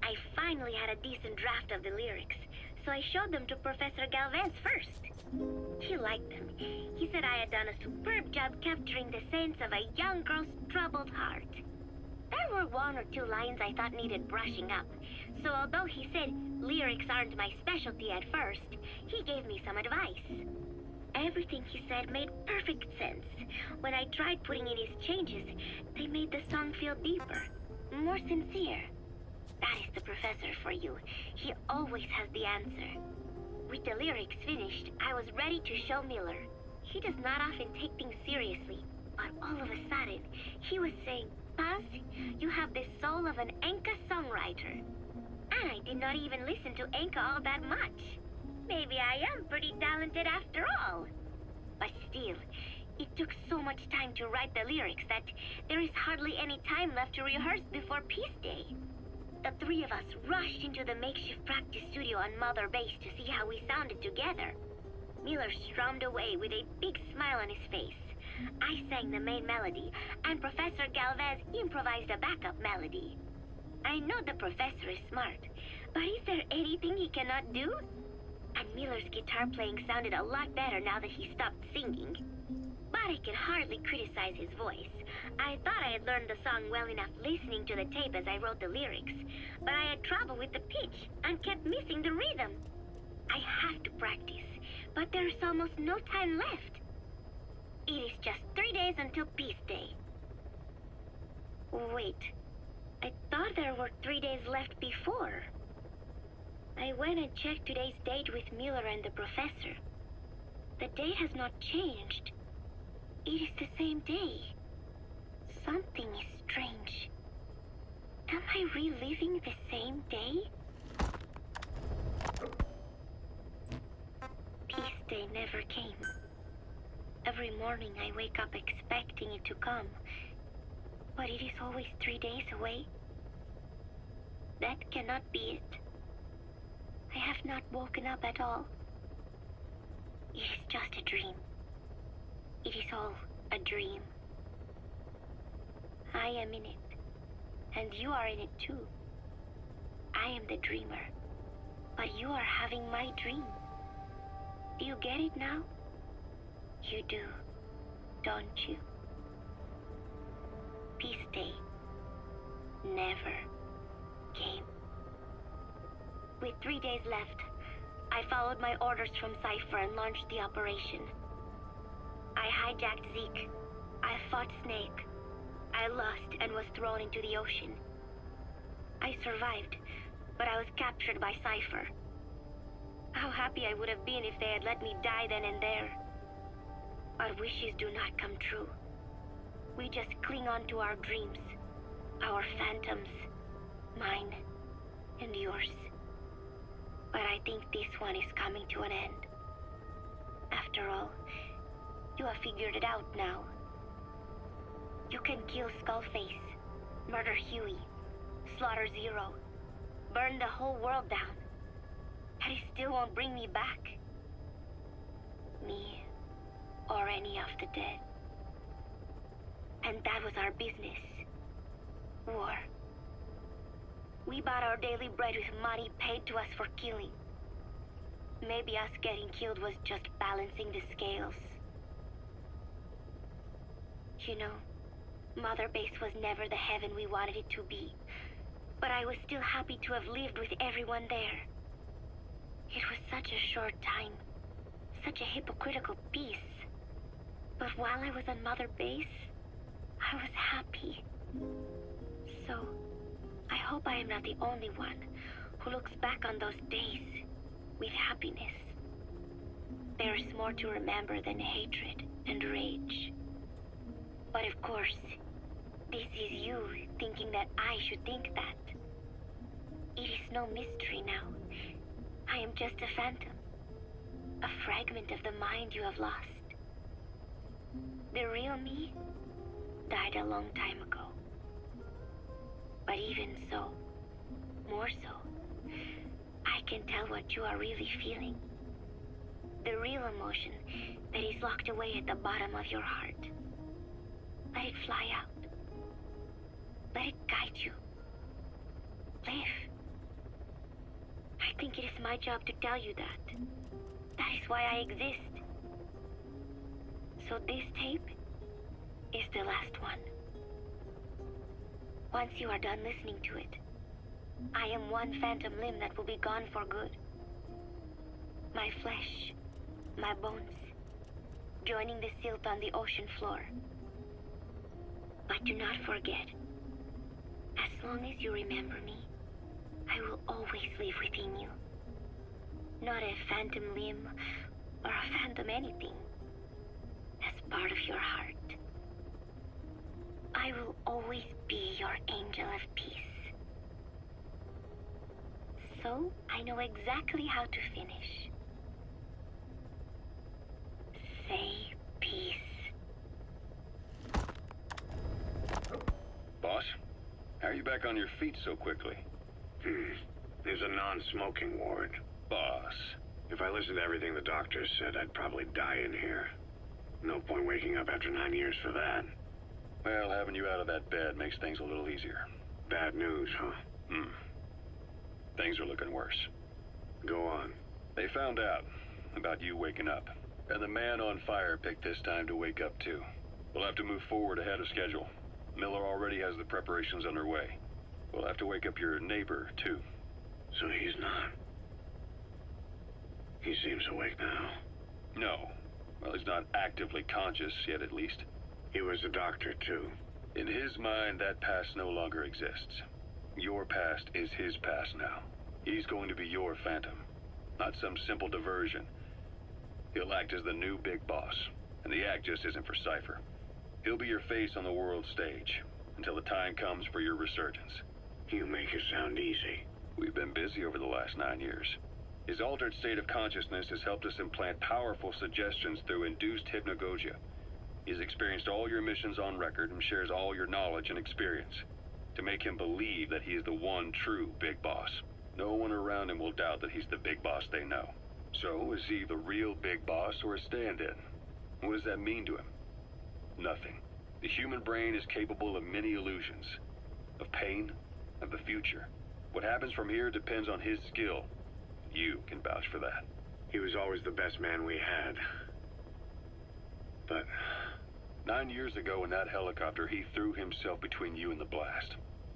Speaker 9: I finally had a decent draft of the lyrics, so I showed them to Professor Galvez first. He liked them. He said I had done a superb job capturing the sense of a young girl's troubled heart. There were one or two lines I thought needed brushing up, so although he said lyrics aren't my specialty at first, he gave me some advice. Everything he said made perfect sense. When I tried putting in his changes, they made the song feel deeper, more sincere. That is the professor for you. He always has the answer. With the lyrics finished, I was ready to show Miller. He does not often take things seriously, but all of a sudden, he was saying, "Paz, you have have the soul of an Enka songwriter. And I did not even listen to Enka all that much. Maybe I am pretty talented after all. But still, it took so much time to write the lyrics that there is hardly any time left to rehearse before Peace Day. The three of us rushed into the makeshift practice studio on Mother Base to see how we sounded together. Miller strummed away with a big smile on his face. I sang the main melody, and Professor Galvez improvised a backup melody. I know the professor is smart, but is there anything he cannot do? And Miller's guitar playing sounded a lot better now that he stopped singing. But I can hardly criticize his voice. I thought I had learned the song well enough listening to the tape as I wrote the lyrics, but I had trouble with the pitch and kept missing the rhythm. I have to practice, but there's almost no time left. It is just 3 days until Peace Day. Wait, I thought there were 3 days left before. I went and checked today's date with Miller and the professor. The date has not changed. It is the same day. Something is strange. Am I reliving the same day? Peace Day never came. Every morning I wake up expecting it to come, but it is always 3 days away. That cannot be it. I have not woken up at all. It is just a dream. It is all a dream. I am in it, and you are in it too. I am the dreamer, but you are having my dream. Do you get it now? You do, don't you? Peace Day never came. With 3 days left, I followed my orders from Cypher and launched the operation. I hijacked Zeke. I fought Snake. I lost and was thrown into the ocean. I survived, but I was captured by Cypher. How happy I would have been if they had let me die then and there. Our wishes do not come true. We just cling on to our dreams, our phantoms, mine and yours. But I think this one is coming to an end. After all, you have figured it out now. You can kill Skullface, murder Huey, slaughter Zero, burn the whole world down, and it still won't bring me back. Me, or any of the dead. And that was our business. War. We bought our daily bread with money paid to us for killing. Maybe us getting killed was just balancing the scales. You know, Mother Base was never the heaven we wanted it to be, but I was still happy to have lived with everyone there. It was such a short time, such a hypocritical peace. But while I was on Mother Base, I was happy. So, I hope I am not the only one who looks back on those days with happiness. There is more to remember than hatred and rage. But of course, this is you thinking that I should think that. It is no mystery now. I am just a phantom, a fragment of the mind you have lost. The real me died a long time ago. But even so, more so, I can tell what you are really feeling. The real emotion that is locked away at the bottom of your heart. Let it fly out. Let it guide you. Live. I think it is my job to tell you that. That is why I exist. So this tape is the last one. Once you are done listening to it, I am one phantom limb that will be gone for good. My flesh, my bones, joining the silt on the ocean floor. But do not forget, as long as you remember me, I will always live within you. Not a phantom limb or a phantom anything, as part of your heart. I will always be your angel of peace. So, I know exactly how to finish. Say peace.
Speaker 3: Boss, how are you back on your feet so quickly?
Speaker 2: There's a non-smoking ward.
Speaker 3: Boss.
Speaker 2: If I listened to everything the doctors said, I'd probably die in here. No point waking up after 9 years for that.
Speaker 3: Well, having you out of that bed makes things a little easier.
Speaker 2: Bad news, huh?
Speaker 3: Things are looking worse.
Speaker 2: Go on.
Speaker 3: They found out about you waking up, and the man on fire picked this time to wake up too. We'll have to move forward ahead of schedule. Miller already has the preparations underway. We'll have to wake up your neighbor too.
Speaker 2: So he's not. He seems awake now.
Speaker 3: No. Well, he's not actively conscious yet, at least.
Speaker 2: He was a doctor, too.
Speaker 3: In his mind, that past no longer exists. Your past is his past now. He's going to be your phantom, not some simple diversion. He'll act as the new big boss, and the act just isn't for Cypher. He'll be your face on the world stage, until the time comes for your resurgence.
Speaker 2: You make it sound easy.
Speaker 3: We've been busy over the last 9 years. His altered state of consciousness has helped us implant powerful suggestions through induced hypnagogia. He's experienced all your missions on record and shares all your knowledge and experience to make him believe that he is the one true big boss. No one around him will doubt that he's the big boss they know. So, is he the real big boss or a stand-in? What does that mean to him? Nothing. The human brain is capable of many illusions. Of pain, of the future. What happens from here depends on his skill. You can vouch for that.
Speaker 2: He was always the best man we had. But
Speaker 3: 9 years ago in that helicopter, he threw himself between you and the blast.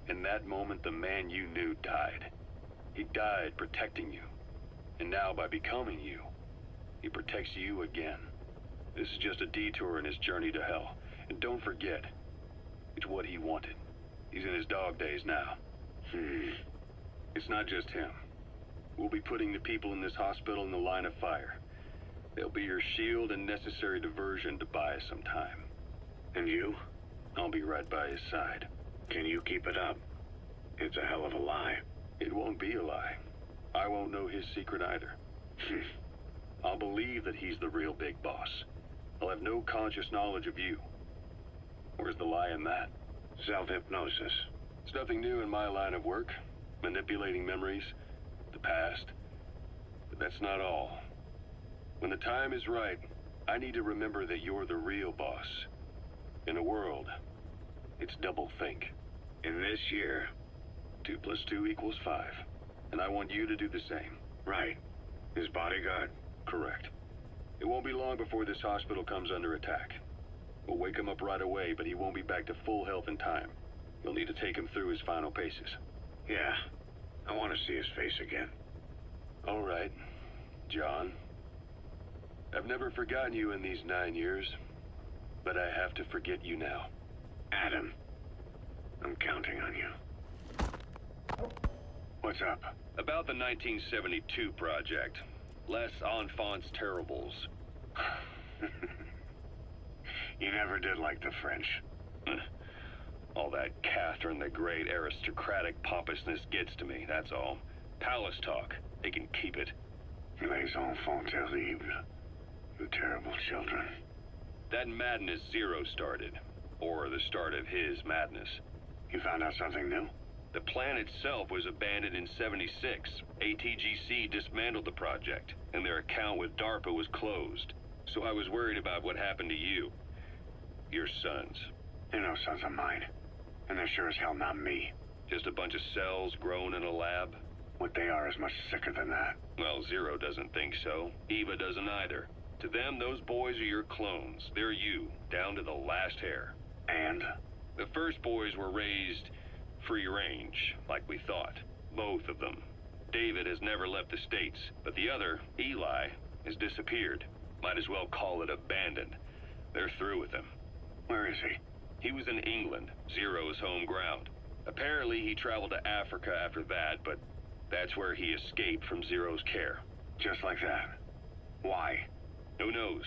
Speaker 3: In that moment, the man you knew died. He died protecting you. And now, by becoming you, he protects you again. This is just a detour in his journey to hell. And don't forget, it's what he wanted. He's in his dog days now. It's not just him. We'll be putting the people in this hospital in the line of fire. They'll be your shield and necessary diversion to buy us some time.
Speaker 2: And you?
Speaker 3: I'll be right by his side.
Speaker 2: Can you keep it up? It's a hell of a lie.
Speaker 3: It won't be a lie. I won't know his secret either. I'll believe that he's the real big boss. I'll have no conscious knowledge of you. Where's the lie in that?
Speaker 2: Self-hypnosis.
Speaker 3: It's nothing new in my line of work. Manipulating memories, the past. But that's not all. When the time is right, I need to remember that you're the real boss. In a world, it's double think.
Speaker 2: In this year,
Speaker 3: 2 + 2 = 5. And I want you to do the same.
Speaker 2: right. His bodyguard.
Speaker 3: Correct. It won't be long before this hospital comes under attack. We'll wake him up right away, but he won't be back to full health in time. You'll need to take him through his final paces.
Speaker 2: Yeah. I want to see his face again.
Speaker 3: All right, John. I've never forgotten you in these 9 years, but I have to forget you now.
Speaker 2: Adam. I'm counting on you. What's up?
Speaker 3: About the 1972 project. Les Enfants Terribles.
Speaker 2: You never did like the French.
Speaker 3: All that Catherine the Great aristocratic pompousness gets to me, that's all. Palace talk. They can keep it.
Speaker 2: Les enfants terribles. You terrible children.
Speaker 3: That madness Zero started. Or the start of his madness.
Speaker 2: You found out something new?
Speaker 3: The plan itself was abandoned in '76. ATGC dismantled the project, and their account with DARPA was closed. So I was worried about what happened to you. Your sons.
Speaker 2: They're no sons of mine. And they're sure as hell not me.
Speaker 3: Just a bunch of cells grown in a lab?
Speaker 2: What they are is much sicker than that.
Speaker 3: Well, Zero doesn't think so. Eva doesn't either. To them, those boys are your clones. They're you, down to the last hair.
Speaker 2: And?
Speaker 3: The first boys were raised free range, like we thought. Both of them. David has never left the States, but the other, Eli, has disappeared. Might as well call it abandoned. They're through with him.
Speaker 2: Where is he?
Speaker 3: He was in England, Zero's home ground. Apparently he traveled to Africa after that, but that's where he escaped from Zero's care.
Speaker 2: Just like that. Why?
Speaker 3: Who knows?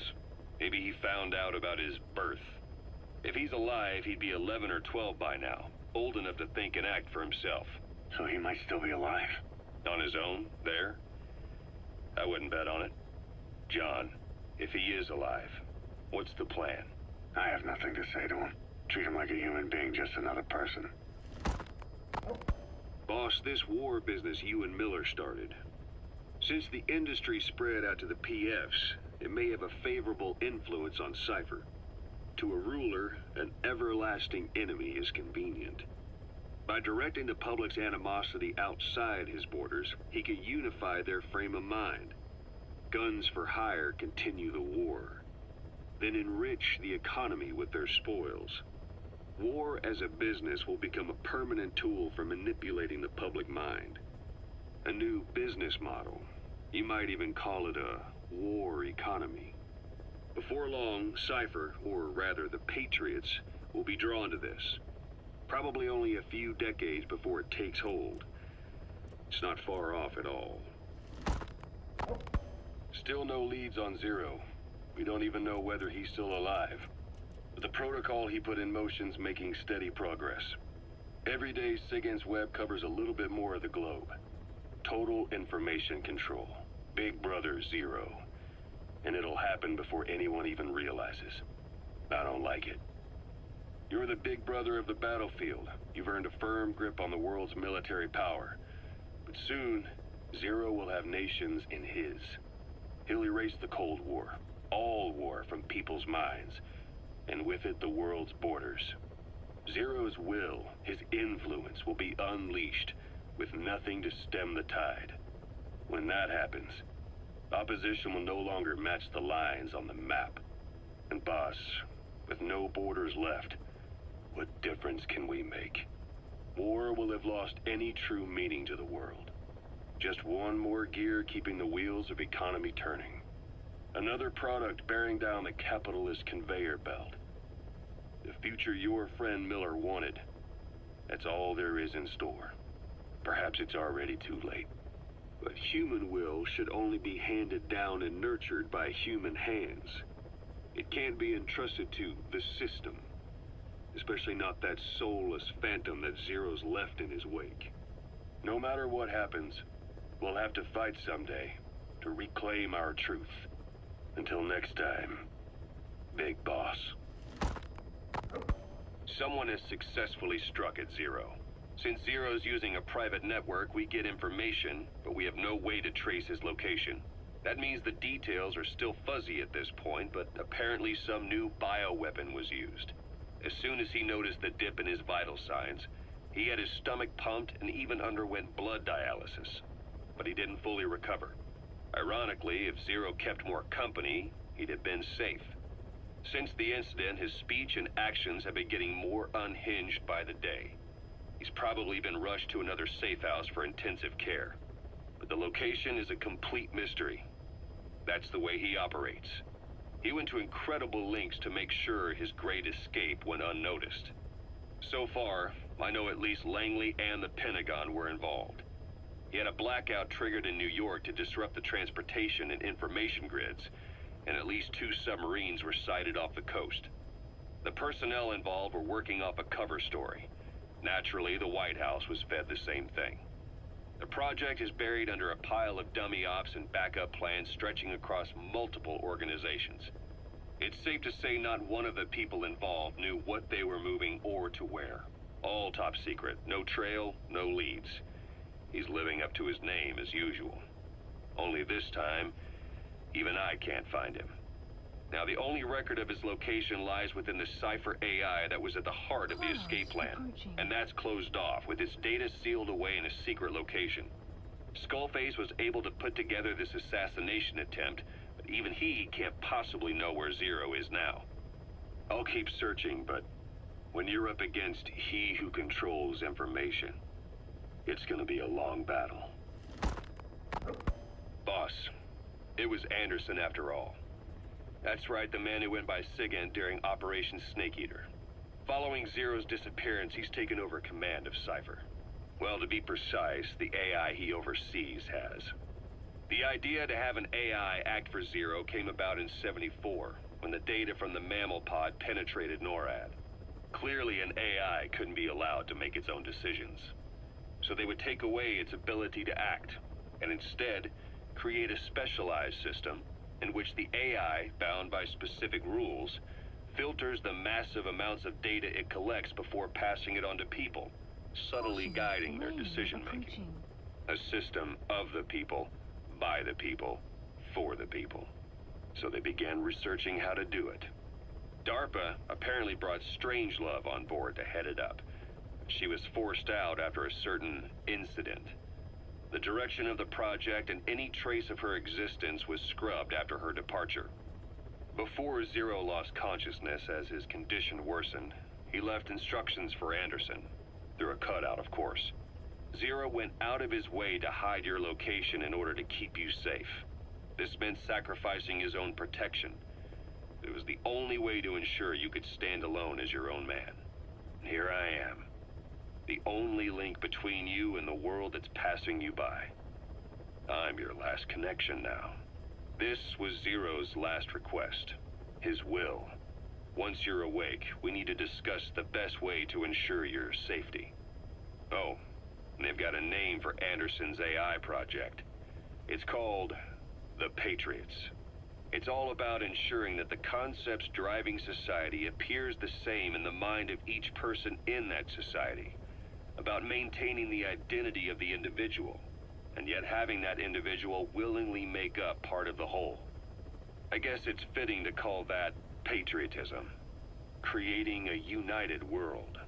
Speaker 3: Maybe he found out about his birth. If he's alive, he'd be 11 or 12 by now, old enough to think and act for himself.
Speaker 2: So he might still be alive.
Speaker 3: On his own, there? I wouldn't bet on it. John, if he is alive, what's the plan?
Speaker 2: I have nothing to say to him. Treat him like a human being, just another person.
Speaker 3: Boss, this war business you and Miller started. Since the industry spread out to the PFs, it may have a favorable influence on Cypher. To a ruler, an everlasting enemy is convenient. By directing the public's animosity outside his borders, he can unify their frame of mind. Guns for hire continue the war, then enrich the economy with their spoils. War as a business will become a permanent tool for manipulating the public mind. A new business model. You might even call it a war economy. Before long, Cypher, or rather the Patriots, will be drawn to this. Probably only a few decades before it takes hold. It's not far off at all. Still no leads on Zero. We don't even know whether he's still alive. But the protocol he put in motion's making steady progress. Every day, SIGINT's web covers a little bit more of the globe. Total information control. Big Brother Zero. And it'll happen before anyone even realizes. I don't like it. You're the big brother of the battlefield. You've earned a firm grip on the world's military power. But soon, Zero will have nations in his. He'll erase the Cold War. All war from people's minds. And with it, the world's borders. Zero's will, his influence, will be unleashed, with nothing to stem the tide. When that happens, opposition will no longer match the lines on the map. And boss, with no borders left, what difference can we make? War will have lost any true meaning to the world. Just one more gear keeping the wheels of economy turning. Another product bearing down the capitalist conveyor belt. The future your friend Miller wanted. That's all there is in store. Perhaps it's already too late. But human will should only be handed down and nurtured by human hands. It can't be entrusted to the system. Especially not that soulless phantom that Zero's left in his wake. No matter what happens, we'll have to fight someday to reclaim our truth. Until next time, Big Boss. Someone has successfully struck at Zero. Since Zero's using a private network, we get information, but we have no way to trace his location. That means the details are still fuzzy at this point, but apparently some new bioweapon was used. As soon as he noticed the dip in his vital signs, he had his stomach pumped and even underwent blood dialysis. But he didn't fully recover. Ironically, if Zero kept more company, he'd have been safe. Since the incident, his speech and actions have been getting more unhinged by the day. He's probably been rushed to another safe house for intensive care. But the location is a complete mystery. That's the way he operates. He went to incredible lengths to make sure his great escape went unnoticed. So far, I know at least Langley and the Pentagon were involved. He had a blackout triggered in New York to disrupt the transportation and information grids, and at least 2 submarines were sighted off the coast. The personnel involved were working off a cover story. Naturally, the White House was fed the same thing. The project is buried under a pile of dummy ops and backup plans stretching across multiple organizations. It's safe to say not one of the people involved knew what they were moving or to where. All top secret, no trail, no leads. He's living up to his name as usual. Only this time, even I can't find him. Now, the only record of his location lies within the Cypher AI that was at the heart of the escape plan. And that's closed off, with its data sealed away in a secret location. Skullface was able to put together this assassination attempt, but even he can't possibly know where Zero is now. I'll keep searching, but when you're up against he who controls information, it's gonna be a long battle. Boss, it was Anderson after all. That's right, the man who went by SIGINT during Operation Snake Eater. Following Zero's disappearance, he's taken over command of Cypher. Well, to be precise, the AI he oversees has. The idea to have an AI act for Zero came about in '74,
Speaker 10: when the data from the mammal pod penetrated NORAD. Clearly an AI couldn't be allowed to make its own decisions. So they would take away its ability to act, and instead create a specialized system in which the AI, bound by specific rules, filters the massive amounts of data it collects before passing it on to people, subtly guiding their decision-making. A system of the people, by the people, for the people. So they began researching how to do it. DARPA apparently brought Strangelove on board to head it up. She was forced out after a certain incident. The direction of the project and any trace of her existence was scrubbed after her departure. Before Zero lost consciousness as his condition worsened, he left instructions for Anderson, through a cutout, of course. Zero went out of his way to hide your location in order to keep you safe. This meant sacrificing his own protection. It was the only way to ensure you could stand alone as your own man. And here I am, the only link between you and the world that's passing you by. I'm your last connection now. This was Zero's last request, his will. Once you're awake, we need to discuss the best way to ensure your safety. Oh, and they've got a name for Anderson's AI project. It's called the Patriots. It's all about ensuring that the concepts driving society appears the same in the mind of each person in that society. About maintaining the identity of the individual, and yet having that individual willingly make up part of the whole. I guess it's fitting to call that patriotism. Creating a united world.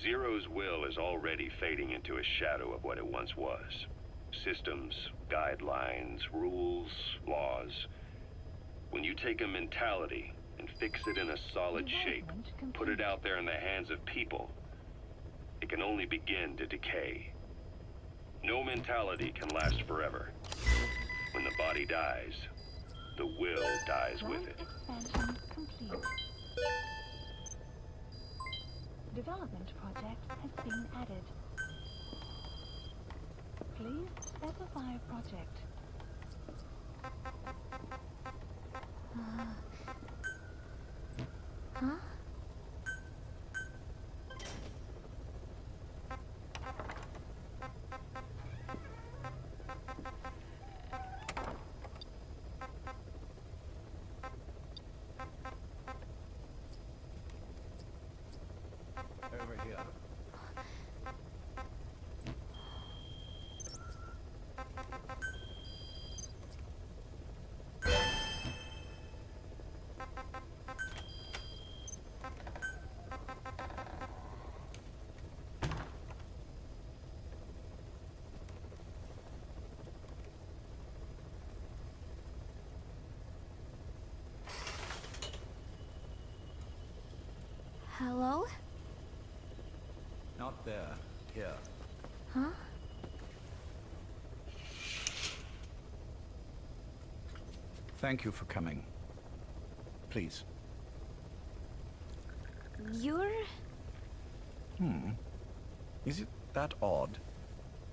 Speaker 10: Zero's will is already fading into a shadow of what it once was. Systems, guidelines, rules, laws. When you take a mentality and fix it in a solid shape, put it out there in the hands of people, it can only begin to decay. No mentality can last forever. When the body dies, the will dies with it.
Speaker 4: Expansion complete. Development project has been added. Please specify project.
Speaker 8: Huh?
Speaker 6: Over here.
Speaker 8: Hello?
Speaker 6: Not there. Here.
Speaker 8: Huh?
Speaker 6: Thank you for coming. Please.
Speaker 8: You're...
Speaker 6: Is it that odd?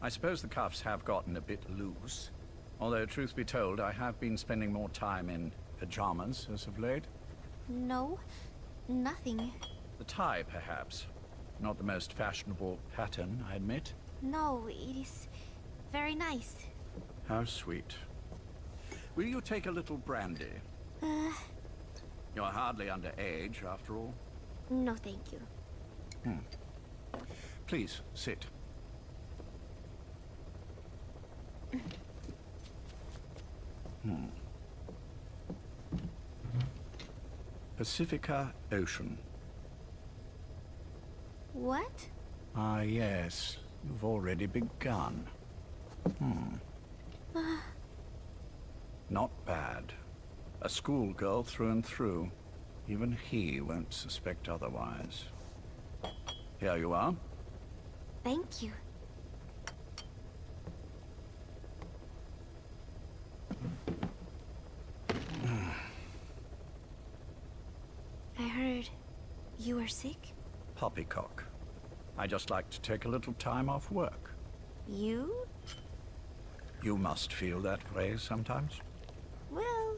Speaker 6: I suppose the cuffs have gotten a bit loose. Although, truth be told, I have been spending more time in pajamas as of late.
Speaker 8: No, nothing.
Speaker 6: The tie, perhaps. Not the most fashionable pattern, I admit.
Speaker 8: No, it is very nice.
Speaker 6: How sweet. Will you take a little brandy? You're hardly underage, after all.
Speaker 8: No, thank you.
Speaker 6: Please, sit. Pacifica Ocean.
Speaker 8: What?
Speaker 6: Ah, yes. You've already begun. Not bad. A schoolgirl through and through. Even he won't suspect otherwise. Here you are.
Speaker 8: Thank you. I heard you were sick?
Speaker 6: Poppycock. I just like to take a little time off work.
Speaker 8: You?
Speaker 6: You must feel that way sometimes.
Speaker 8: Well,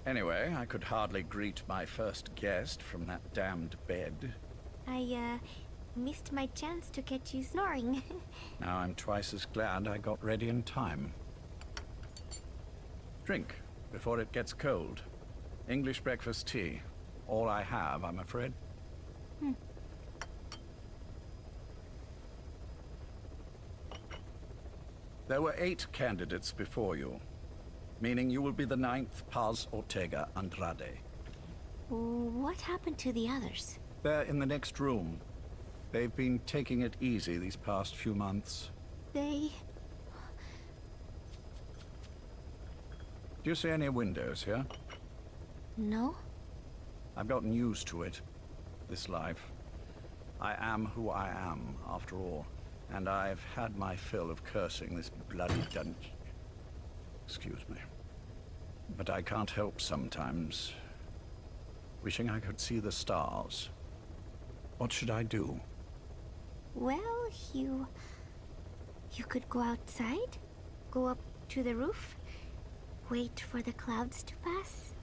Speaker 6: Anyway, I could hardly greet my first guest from that damned bed.
Speaker 8: I, missed my chance to catch you snoring.
Speaker 6: Now I'm twice as glad I got ready in time. Drink, before it gets cold. English breakfast tea. All I have, I'm afraid. There were 8 candidates before you, meaning you will be the 9th Paz Ortega Andrade.
Speaker 8: What happened to the others?
Speaker 6: They're in the next room. They've been taking it easy these past few months.
Speaker 8: They...
Speaker 6: Do you see any windows here?
Speaker 8: No?
Speaker 6: I've gotten used to it, this life. I am who I am, after all. And I've had my fill of cursing this bloody dungeon. Excuse me. But I can't help sometimes wishing I could see the stars. What should I do?
Speaker 8: Well, you could go outside, go up to the roof, wait for the clouds to pass.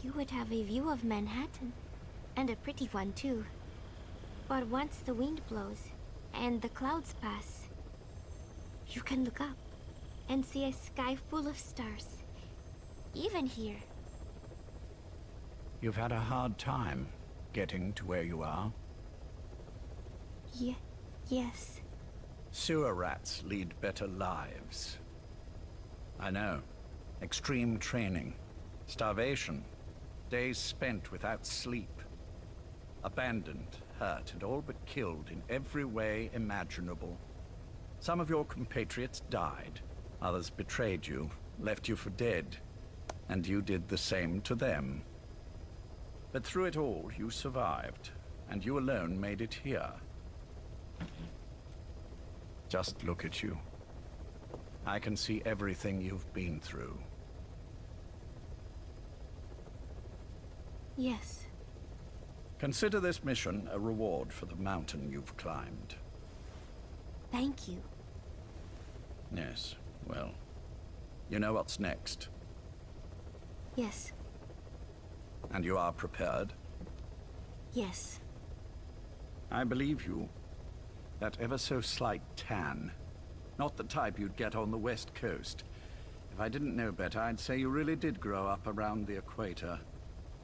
Speaker 8: You would have a view of Manhattan, and a pretty one too. But once the wind blows, and the clouds pass, you can look up and see a sky full of stars, even here.
Speaker 6: You've had a hard time getting to where you are.
Speaker 8: Yes.
Speaker 6: Sewer rats lead better lives. I know. Extreme training, starvation, days spent without sleep, abandoned, hurt, and all but killed in every way imaginable. Some of your compatriots died, others betrayed you, left you for dead, and you did the same to them. But through it all, you survived, and you alone made it here. Just look at you. I can see everything you've been through.
Speaker 8: Yes.
Speaker 6: Consider this mission a reward for the mountain you've climbed.
Speaker 8: Thank you.
Speaker 6: Yes, well, you know what's next.
Speaker 8: Yes.
Speaker 6: And you are prepared?
Speaker 8: Yes.
Speaker 6: I believe you. That ever so slight tan. Not the type you'd get on the West Coast. If I didn't know better, I'd say you really did grow up around the equator.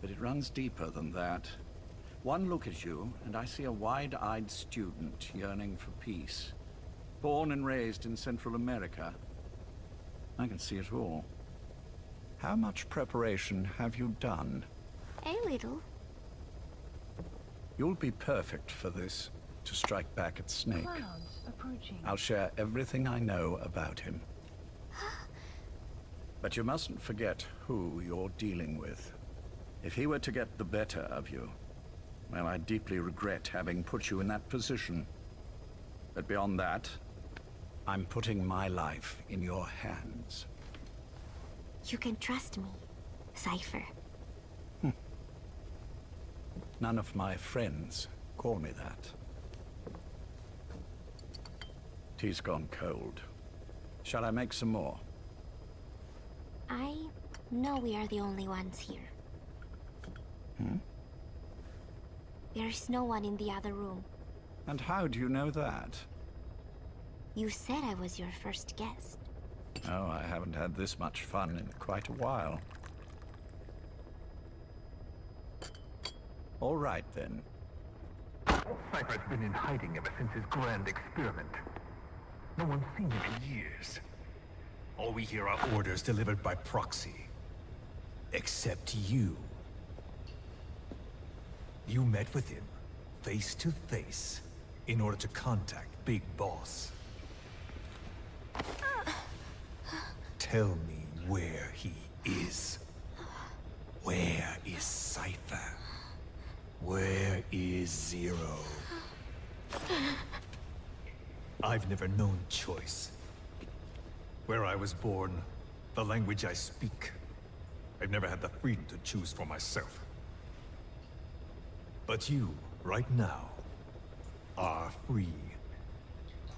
Speaker 6: But it runs deeper than that. One look at you, and I see a wide-eyed student yearning for peace. Born and raised in Central America. I can see it all. How much preparation have you done?
Speaker 8: A little.
Speaker 6: You'll be perfect for this, to strike back at Snake.
Speaker 4: Clouds approaching.
Speaker 6: I'll share everything I know about him. But you mustn't forget who you're dealing with. If he were to get the better of you, well, I deeply regret having put you in that position. But beyond that, I'm putting my life in your hands.
Speaker 8: You can trust me, Cypher.
Speaker 6: None of my friends call me that. Tea's gone cold. Shall I make some more?
Speaker 8: I know we are the only ones here. There's no one in the other room.
Speaker 6: And how do you know that?
Speaker 8: You said I was your first guest.
Speaker 6: Oh, I haven't had this much fun in quite a while. All right, then.
Speaker 3: Cypher's been in hiding ever since his grand experiment. No one's seen him in years.
Speaker 11: All we hear are orders delivered by proxy. Except you. You met with him, face to face, in order to contact Big Boss. Tell me where he is. Where is Cypher? Where is Zero? I've never known choice. Where I was born, the language I speak, I've never had the freedom to choose for myself. But you, right now, are free.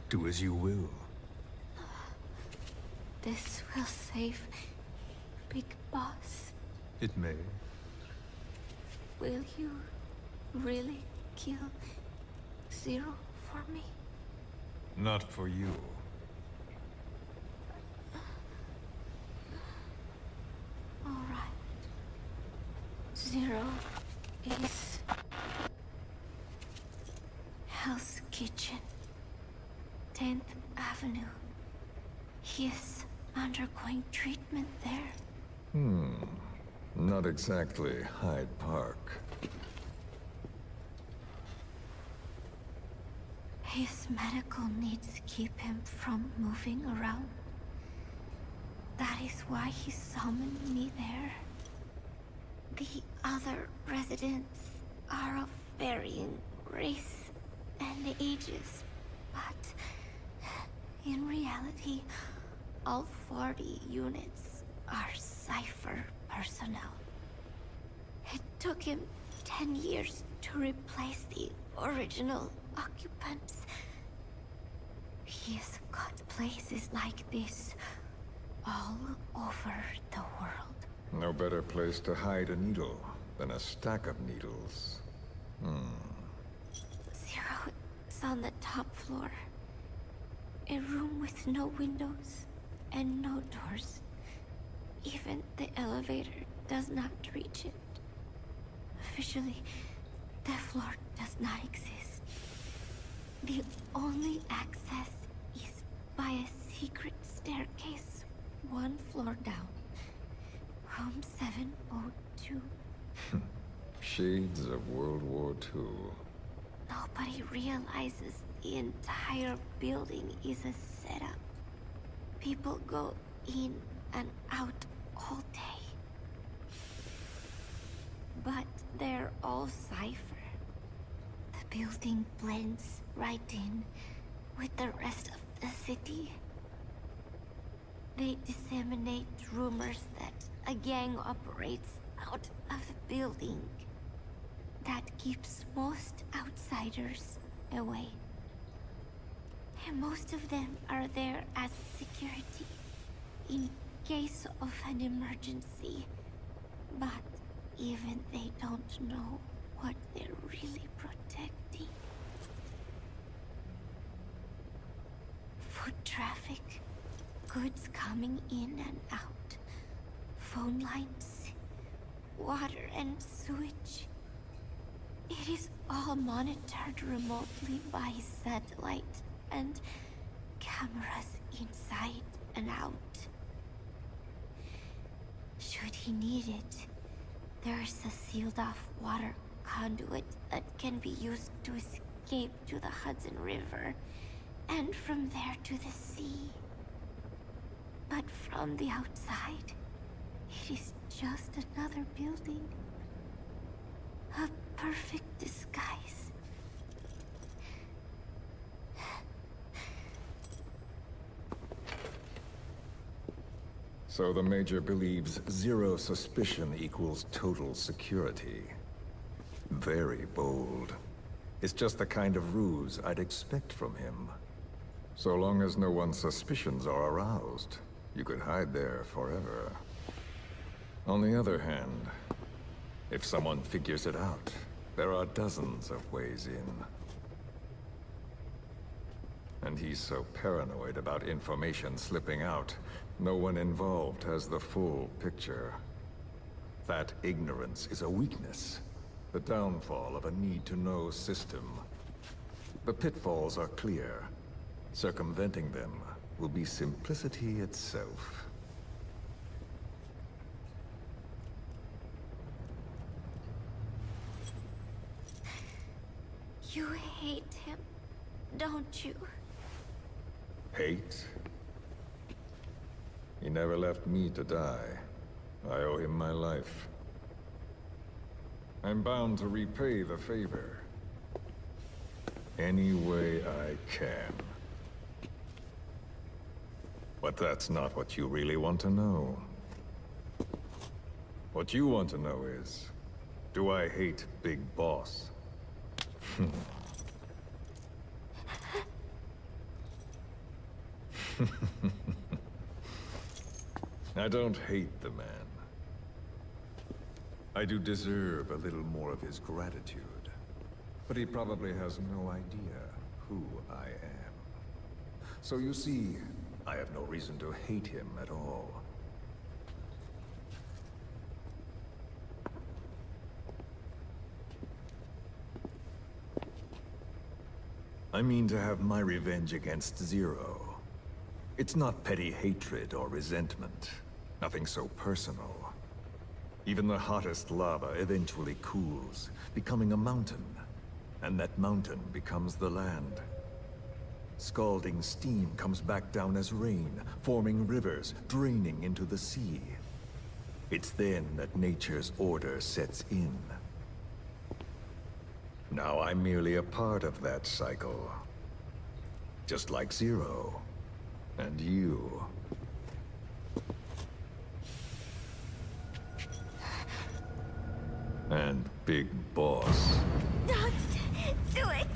Speaker 11: Do as you will.
Speaker 8: This will save Big Boss.
Speaker 11: It may.
Speaker 8: Will you really kill Zero for me?
Speaker 11: Not for you.
Speaker 8: All right. Zero is Hell's Kitchen, 10th Avenue. He is undergoing treatment there.
Speaker 12: Not exactly Hyde Park.
Speaker 8: His medical needs keep him from moving around. That is why he summoned me there. The other residents are of varying race and ages, but in reality, all 40 units are Cypher personnel. It took him 10 years to replace the original occupants. He's got places like this all over the world.
Speaker 12: No better place to hide a needle than a stack of needles.
Speaker 8: Zero is on the top floor. A room with no windows and no doors. Even the elevator does not reach it. Officially, the floor does not exist. The only access is by a secret staircase 1 floor down. Room 702.
Speaker 12: Shades of World War II.
Speaker 8: Nobody realizes the entire building is a setup. People go in and out all day. But they're all Cypher. The building blends right in with the rest of the city. They disseminate rumors that a gang operates out of the building. That keeps most outsiders away. And most of them are there as security in case of an emergency. But even they don't know what they're really protecting. Foot traffic, goods coming in and out, phone lines, water and sewage. It is all monitored remotely by satellite and cameras inside and out. Should he need it, there's a sealed-off water conduit that can be used to escape to the Hudson River, and from there to the sea. But from the outside, it is just another building. A perfect disguise.
Speaker 12: So the Major believes zero suspicion equals total security. Very bold. It's just the kind of ruse I'd expect from him. So long as no one's suspicions are aroused, you could hide there forever. On the other hand, if someone figures it out, there are dozens of ways in. And he's so paranoid about information slipping out, no one involved has the full picture. That ignorance is a weakness, the downfall of a need-to-know system. The pitfalls are clear. Circumventing them will be simplicity itself.
Speaker 8: You hate him, don't you?
Speaker 12: Hate? He never left me to die. I owe him my life. I'm bound to repay the favor. Any way I can. But that's not what you really want to know. What you want to know is, do I hate Big Boss? I don't hate the man. I do deserve a little more of his gratitude. But he probably has no idea who I am. So you see, I have no reason to hate him at all. I mean to have my revenge against Zero. It's not petty hatred or resentment. Nothing so personal. Even the hottest lava eventually cools, becoming a mountain. And that mountain becomes the land. Scalding steam comes back down as rain, forming rivers, draining into the sea. It's then that nature's order sets in. Now I'm merely a part of that cycle. Just like Zero. And you. And Big Boss.
Speaker 8: Don't do it!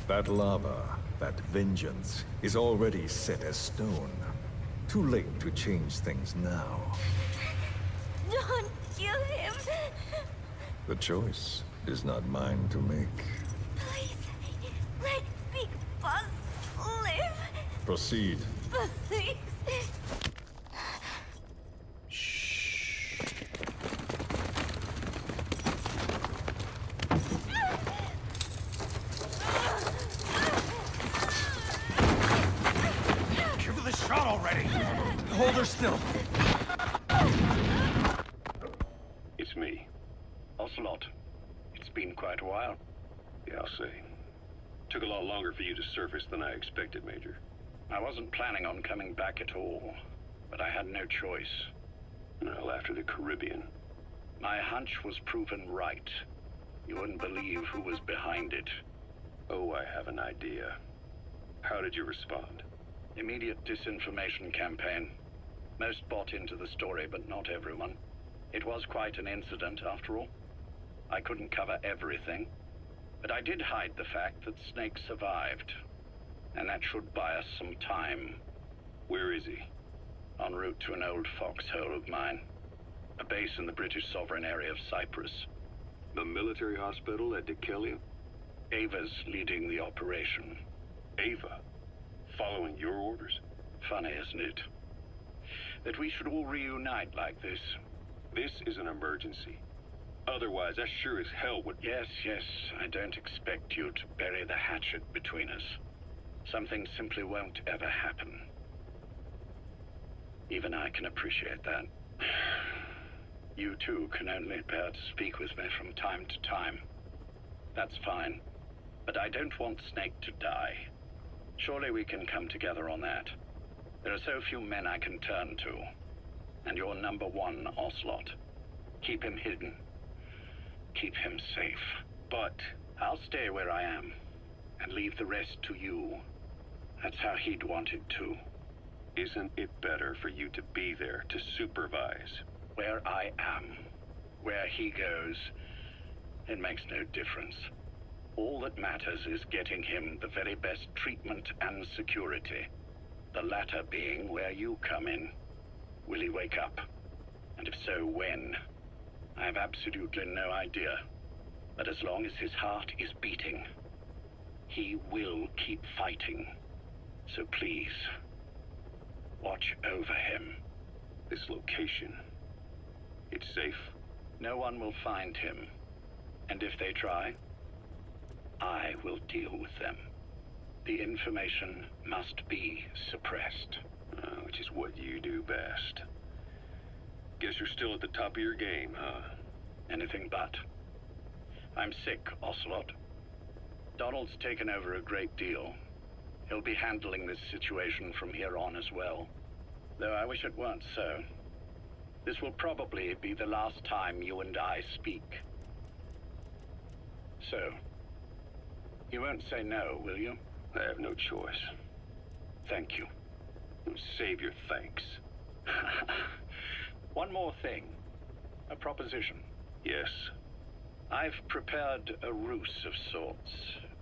Speaker 12: That lava, that vengeance, is already set as stone. Too late to change things now.
Speaker 8: Don't kill him!
Speaker 12: The choice is not mine to make.
Speaker 8: Please, let Big Boss live!
Speaker 12: Proceed.
Speaker 8: Please!
Speaker 11: Give her the shot already! Hold her still!
Speaker 10: It's me. Ocelot. It's been quite a while. Yeah, I'll say. Took a lot longer for you to surface than I expected, Major. I wasn't planning on coming back at all, but I had no choice. Well, after the Caribbean. My hunch was proven right. You wouldn't believe who was behind it. Oh, I have an idea. How did you respond? Immediate disinformation campaign. Most bought into the story, but not everyone. It was quite an incident, after all. I couldn't cover everything, but I did hide the fact that Snake survived. And that should buy us some time. Where is he? En route to an old foxhole of mine. A base in the British sovereign area of Cyprus. The military hospital at Dikelia? Ava's leading the operation. Ava? Following your orders? Funny, isn't it? That we should all reunite like this. This is an emergency. Otherwise, I sure as hell would... Yes, I don't expect you to bury the hatchet between us. Something simply won't ever happen. Even I can appreciate that. You too can only bear to speak with me from time to time. That's fine. But I don't want Snake to die. Surely we can come together on that. There are so few men I can turn to. And you're number one, Ocelot. Keep him hidden. Keep him safe. But I'll stay where I am. And leave the rest to you. That's how he'd want it too. Isn't it better for you to be there to supervise? Where I am, where he goes, it makes no difference. All that matters is getting him the very best treatment and security. The latter being where you come in. Will he wake up? And if so, when? I have absolutely no idea. But as long as his heart is beating, he will keep fighting. So please, watch over him. This location, it's safe? No one will find him. And if they try, I will deal with them. The information must be suppressed. Which is what you do best. Guess you're still at the top of your game, huh? Anything but. I'm sick, Ocelot. Donald's taken over a great deal. He'll be handling this situation from here on as well. Though I wish it weren't so. This will probably be the last time you and I speak. So, you won't say no, will you? I have no choice. Thank you. Save your thanks. One more thing. A proposition. Yes. I've prepared a ruse of sorts.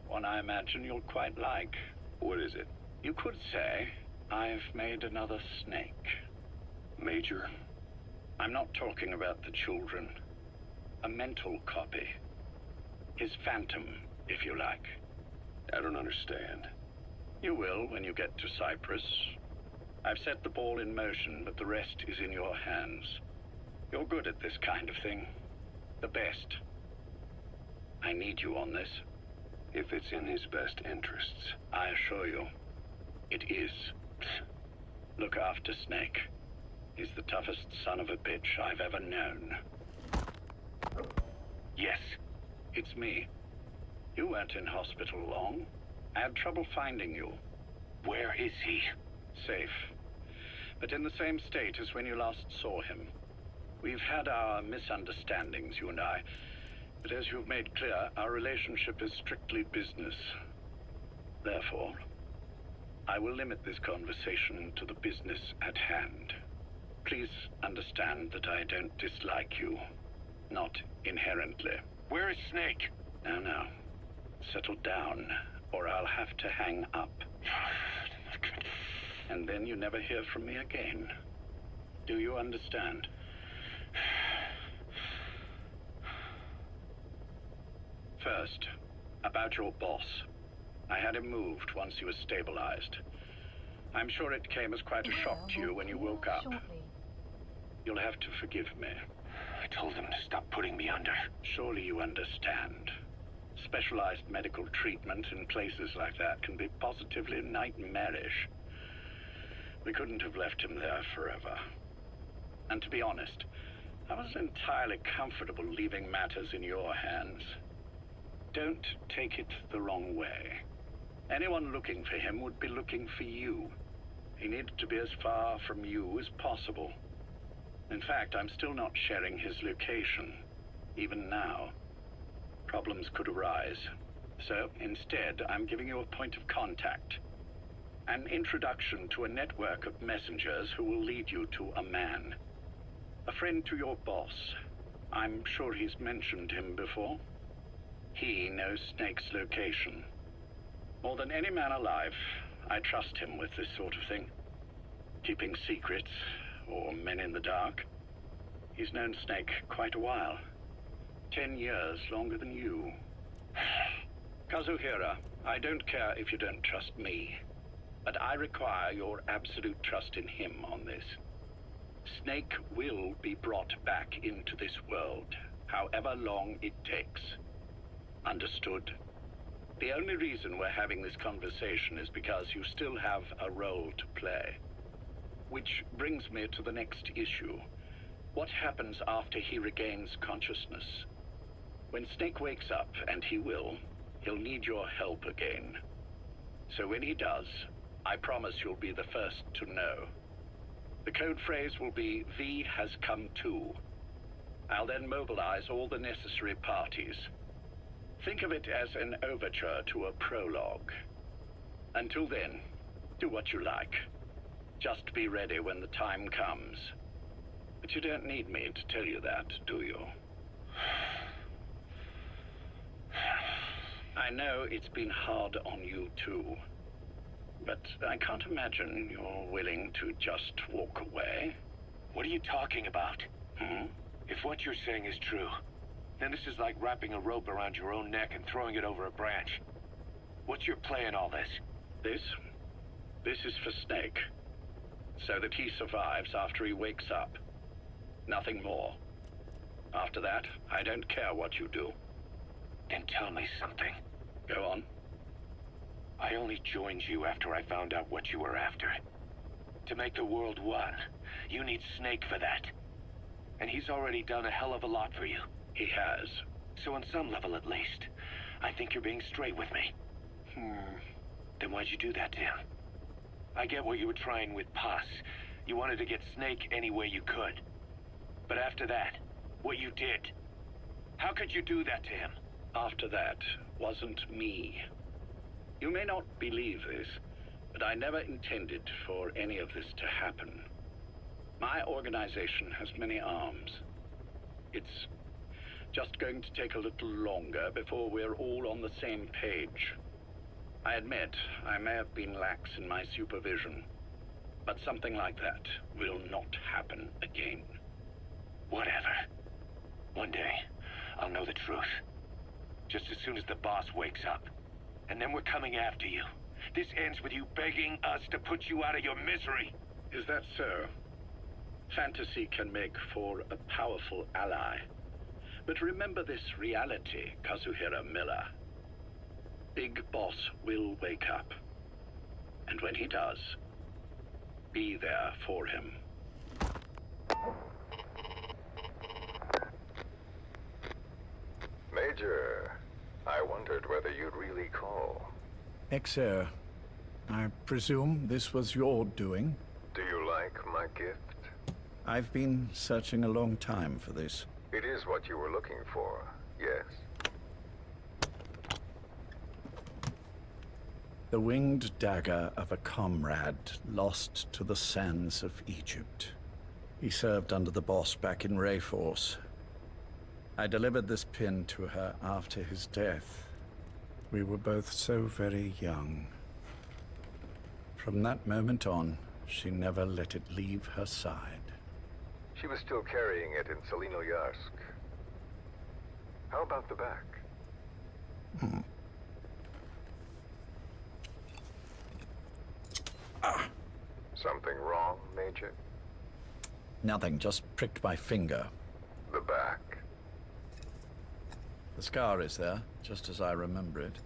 Speaker 10: One I imagine you'll quite like. What is it? You could say I've made another snake. Major,
Speaker 6: I'm not talking about the children. A mental copy. His phantom, if you like.
Speaker 10: I don't understand.
Speaker 6: You will when you get to Cyprus. I've set the ball in motion, but the rest is in your hands. You're good at this kind of thing. The best. I need you on this.
Speaker 10: If it's in his best interests.
Speaker 6: I assure you, it is. Look after Snake. He's the toughest son of a bitch I've ever known. Yes, it's me. You weren't in hospital long. I had trouble finding you.
Speaker 3: Where is he?
Speaker 6: Safe. But in the same state as when you last saw him. We've had our misunderstandings, you and I. But as you've made clear, our relationship is strictly business. Therefore, I will limit this conversation to the business at hand. Please understand that I don't dislike you. Not inherently.
Speaker 3: Where is Snake?
Speaker 6: Now. Settle down, or I'll have to hang up. And then you never hear from me again. Do you understand? First, about your boss. I had him moved once he was stabilized. I'm sure it came as quite a shock to you when you woke up. You'll have to forgive me.
Speaker 3: I told him to stop putting me under.
Speaker 6: Surely you understand. Specialized medical treatment in places like that can be positively nightmarish. We couldn't have left him there forever. And to be honest, I wasn't entirely comfortable leaving matters in your hands. Don't take it the wrong way. Anyone looking for him would be looking for you. He needed to be as far from you as possible. In fact, I'm still not sharing his location, even now. Problems could arise. So, instead, I'm giving you a point of contact. An introduction to a network of messengers who will lead you to a man. A friend to your boss. I'm sure he's mentioned him before. He knows Snake's location. More than any man alive, I trust him with this sort of thing. Keeping secrets, or men in the dark. He's known Snake quite a while. 10 years longer than you. Kazuhira, I don't care if you don't trust me, but I require your absolute trust in him on this. Snake will be brought back into this world, however long it takes. Understood? The only reason we're having this conversation is because you still have a role to play. Which brings me to the next issue. What happens after he regains consciousness? When Snake wakes up, and he will, he'll need your help again. So when he does, I promise you'll be the first to know. The code phrase will be, V has come to. I'll then mobilize all the necessary parties. Think of it as an overture to a prologue. Until then, do what you like. Just be ready when the time comes. But you don't need me to tell you that, do you? I know it's been hard on you too. But I can't imagine you're willing to just walk away.
Speaker 3: What are you talking about? If what you're saying is true, then this is like wrapping a rope around your own neck and throwing it over a branch. What's your play in all this?
Speaker 6: This is for Snake. So that he survives after he wakes up. Nothing more. After that, I don't care what you do.
Speaker 3: Then tell me something.
Speaker 6: Go on.
Speaker 3: I only joined you after I found out what you were after. To make the world one, you need Snake for that. And he's already done a hell of a lot for you.
Speaker 6: He has.
Speaker 3: So on some level at least, I think you're being straight with me. Then why'd you do that to him? I get what you were trying with Paz. You wanted to get Snake any way you could. But after that, what you did, how could you do that to him?
Speaker 6: After that wasn't me. You may not believe this, but I never intended for any of this to happen. My organization has many arms. It's just going to take a little longer before we're all on the same page. I admit I may have been lax in my supervision, but something like that will not happen again.
Speaker 3: Whatever. One day, I'll know the truth. Just as soon as the boss wakes up. And then we're coming after you. This ends with you begging us to put you out of your misery.
Speaker 2: Is that so? Fantasy can make for a powerful ally. But remember this reality, Kazuhira Miller. Big Boss will wake up. And when he does, be there for him.
Speaker 12: Major, I wondered whether you'd really call.
Speaker 6: Exer, I presume this was your doing?
Speaker 12: Do you like my gift?
Speaker 6: I've been searching a long time for this.
Speaker 12: It is what you were looking for, yes.
Speaker 6: The winged dagger of a comrade lost to the sands of Egypt. He served under the boss back in Rayforce. I delivered this pin to her after his death. We were both so very young. From that moment on, she never let it leave her side.
Speaker 12: She was still carrying it in Selinoyarsk. How about the back? Something wrong, Major?
Speaker 6: Nothing, just pricked my finger.
Speaker 12: The back.
Speaker 6: The scar is there, just as I remember it.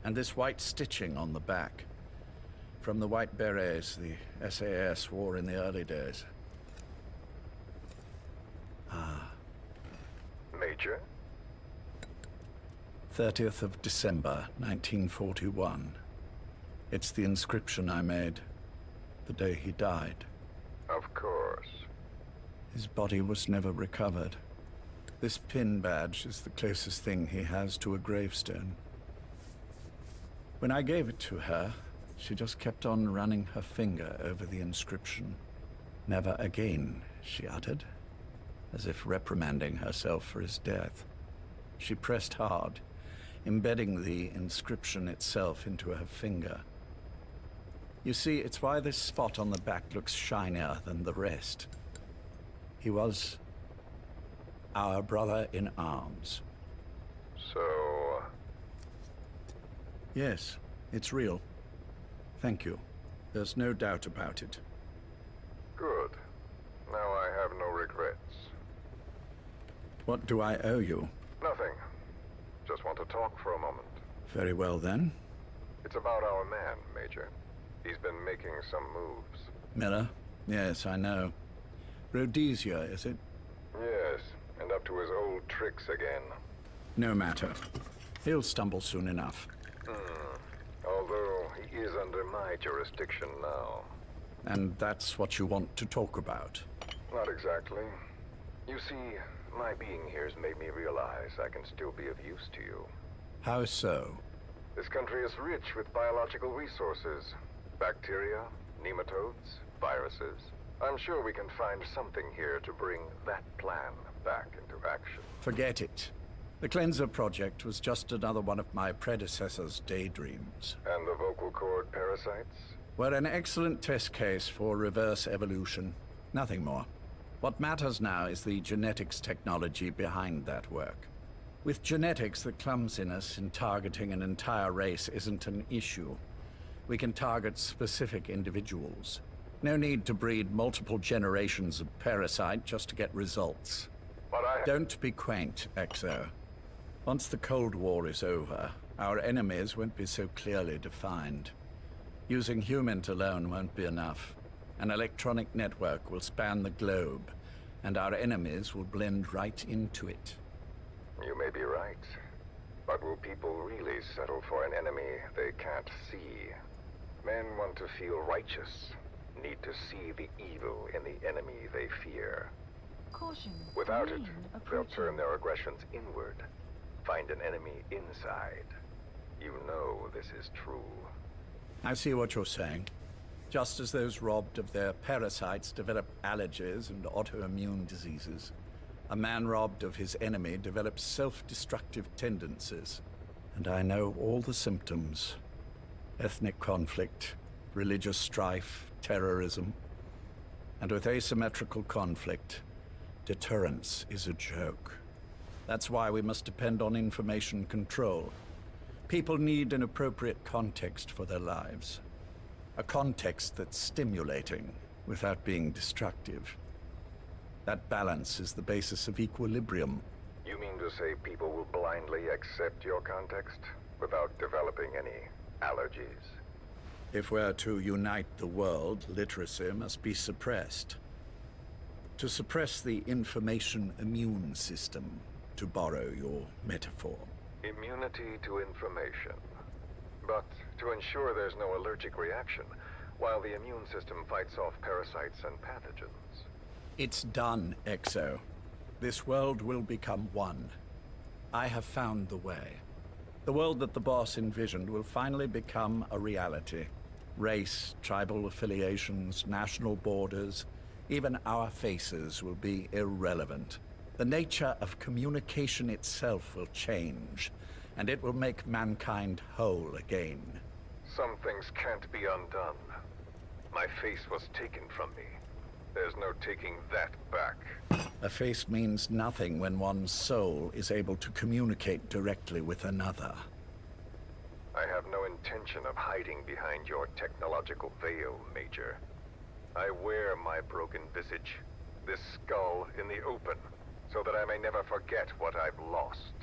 Speaker 6: And this white stitching on the back. From the white berets the SAS wore in the early days.
Speaker 12: Major?
Speaker 6: 30th of December, 1941. It's the inscription I made the day he died.
Speaker 12: Of course.
Speaker 6: His body was never recovered. This pin badge is the closest thing he has to a gravestone. When I gave it to her, she just kept on running her finger over the inscription. Never again, she uttered, as if reprimanding herself for his death. She pressed hard, embedding the inscription itself into her finger. You see, it's why this spot on the back looks shinier than the rest. He was our brother in arms.
Speaker 12: So...
Speaker 6: Yes, it's real. Thank you. There's no doubt about it.
Speaker 12: Good. Now I have no regrets.
Speaker 6: What do I owe you?
Speaker 12: Nothing. Just want to talk for a moment.
Speaker 6: Very well, then.
Speaker 12: It's about our man, Major. He's been making some moves.
Speaker 6: Miller? Yes, I know. Rhodesia, is it?
Speaker 12: Yes, and up to his old tricks again.
Speaker 6: No matter. He'll stumble soon enough.
Speaker 12: Although he is under my jurisdiction now.
Speaker 6: And that's what you want to talk about?
Speaker 12: Not exactly. You see, my being here has made me realize I can still be of use to you.
Speaker 6: How so?
Speaker 12: This country is rich with biological resources. Bacteria, nematodes, viruses. I'm sure we can find something here to bring that plan back into action.
Speaker 6: Forget it. The Cleanser Project was just another one of my predecessor's daydreams.
Speaker 12: And the vocal cord parasites?
Speaker 6: Were an excellent test case for reverse evolution. Nothing more. What matters now is the genetics technology behind that work. With genetics, the clumsiness in targeting an entire race isn't an issue. We can target specific individuals. No need to breed multiple generations of parasite just to get results.
Speaker 12: But
Speaker 6: Don't be quaint, Exo. Once the Cold War is over, our enemies won't be so clearly defined. Using humans alone won't be enough. An electronic network will span the globe, and our enemies will blend right into it.
Speaker 12: You may be right. But will people really settle for an enemy they can't see? Men want to feel righteous, need to see the evil in the enemy they fear.
Speaker 4: Caution.
Speaker 12: Without it,
Speaker 4: Marine
Speaker 12: they'll
Speaker 4: approaching.
Speaker 12: turn their aggressions inward, find an enemy inside. You know this is true.
Speaker 6: I see what you're saying. Just as those robbed of their parasites develop allergies and autoimmune diseases, a man robbed of his enemy develops self-destructive tendencies. And I know all the symptoms. Ethnic conflict, religious strife, terrorism. And with asymmetrical conflict, Deterrence is a joke. That's why we must depend on information control. People need an appropriate context for their lives. A context that's stimulating without being destructive. That balance is the basis of equilibrium.
Speaker 12: You mean to say people will blindly accept your context without developing any allergies?
Speaker 6: If we're to unite the world, literacy must be suppressed. To suppress the information immune system, to borrow your metaphor.
Speaker 12: Immunity to information. But to ensure there's no allergic reaction, while the immune system fights off parasites and pathogens.
Speaker 6: It's done, Exo. This world will become one. I have found the way. The world that the boss envisioned will finally become a reality. Race, tribal affiliations, national borders, even our faces will be irrelevant. The nature of communication itself will change, and it will make mankind whole again.
Speaker 12: Some things can't be undone. My face was taken from me. There's no taking that back.
Speaker 6: A face means nothing when one's soul is able to communicate directly with another.
Speaker 12: I have no intention of hiding behind your technological veil, Major. I wear my broken visage, this skull in the open, so that I may never forget what I've lost.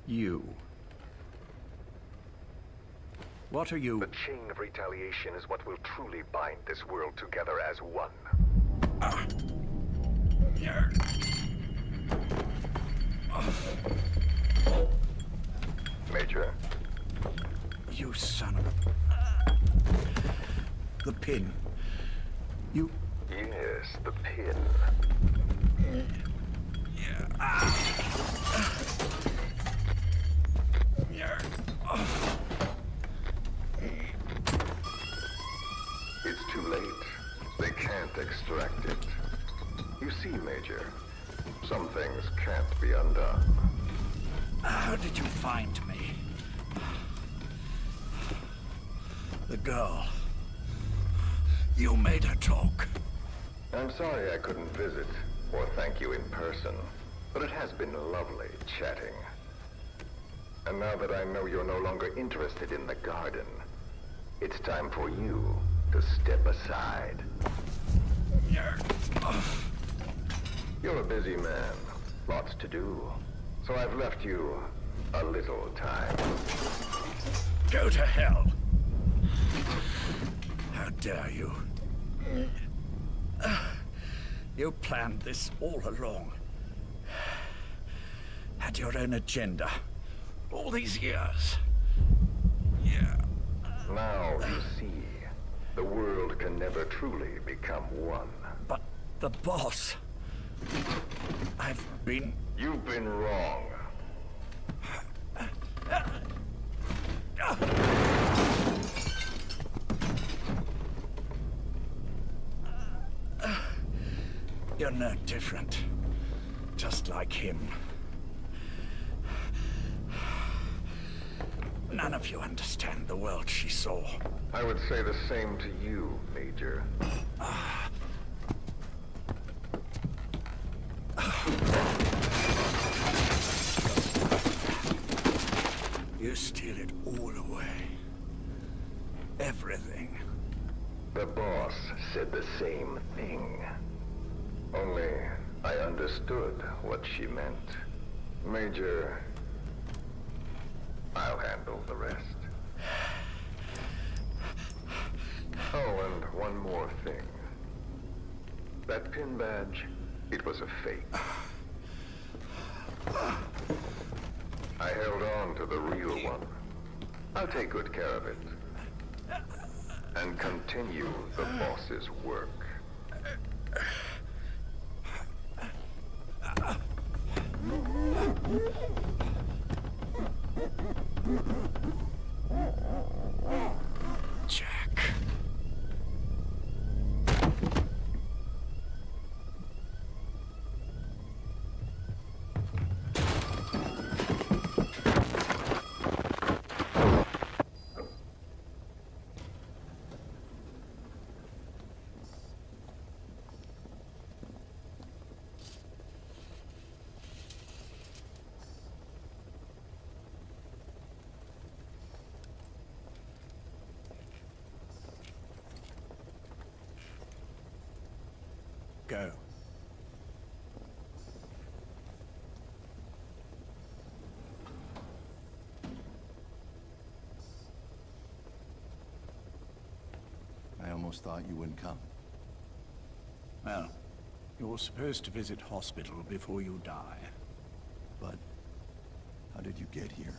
Speaker 6: You. What are you?
Speaker 12: The chain of retaliation is what will truly bind this world together as one. Major.
Speaker 6: You son of a... The pin. You...
Speaker 12: Yes, the pin. It's too late. They can't extract it. You see, Major, some things can't be undone.
Speaker 6: How did you find me? The girl. You made her talk.
Speaker 12: I'm sorry I couldn't visit or thank you in person, but it has been lovely chatting. And now that I know you're no longer interested in the garden, it's time for you to step aside. You're a busy man, lots to do, so I've left you a little time.
Speaker 6: Go to hell! How dare you? You planned this all along. Had your own agenda. All these years. Yeah.
Speaker 12: Now you see, the world can never truly become one.
Speaker 6: But the boss...
Speaker 12: You've been wrong.
Speaker 6: You're no different. Just like him. None of you understand the world she saw.
Speaker 12: I would say the same to you, Major.
Speaker 6: You steal it all away. Everything.
Speaker 12: The boss said the same thing. Only I understood what she meant. Major, I'll handle the rest. Oh, and one more thing. That pin badge, it was a fake. I held on to the real one. I'll take good care of it. And continue the boss's work.
Speaker 6: Jack. go.
Speaker 13: I almost thought you wouldn't come.
Speaker 6: Well, you're supposed to visit hospital before you die.
Speaker 13: But how did you get here?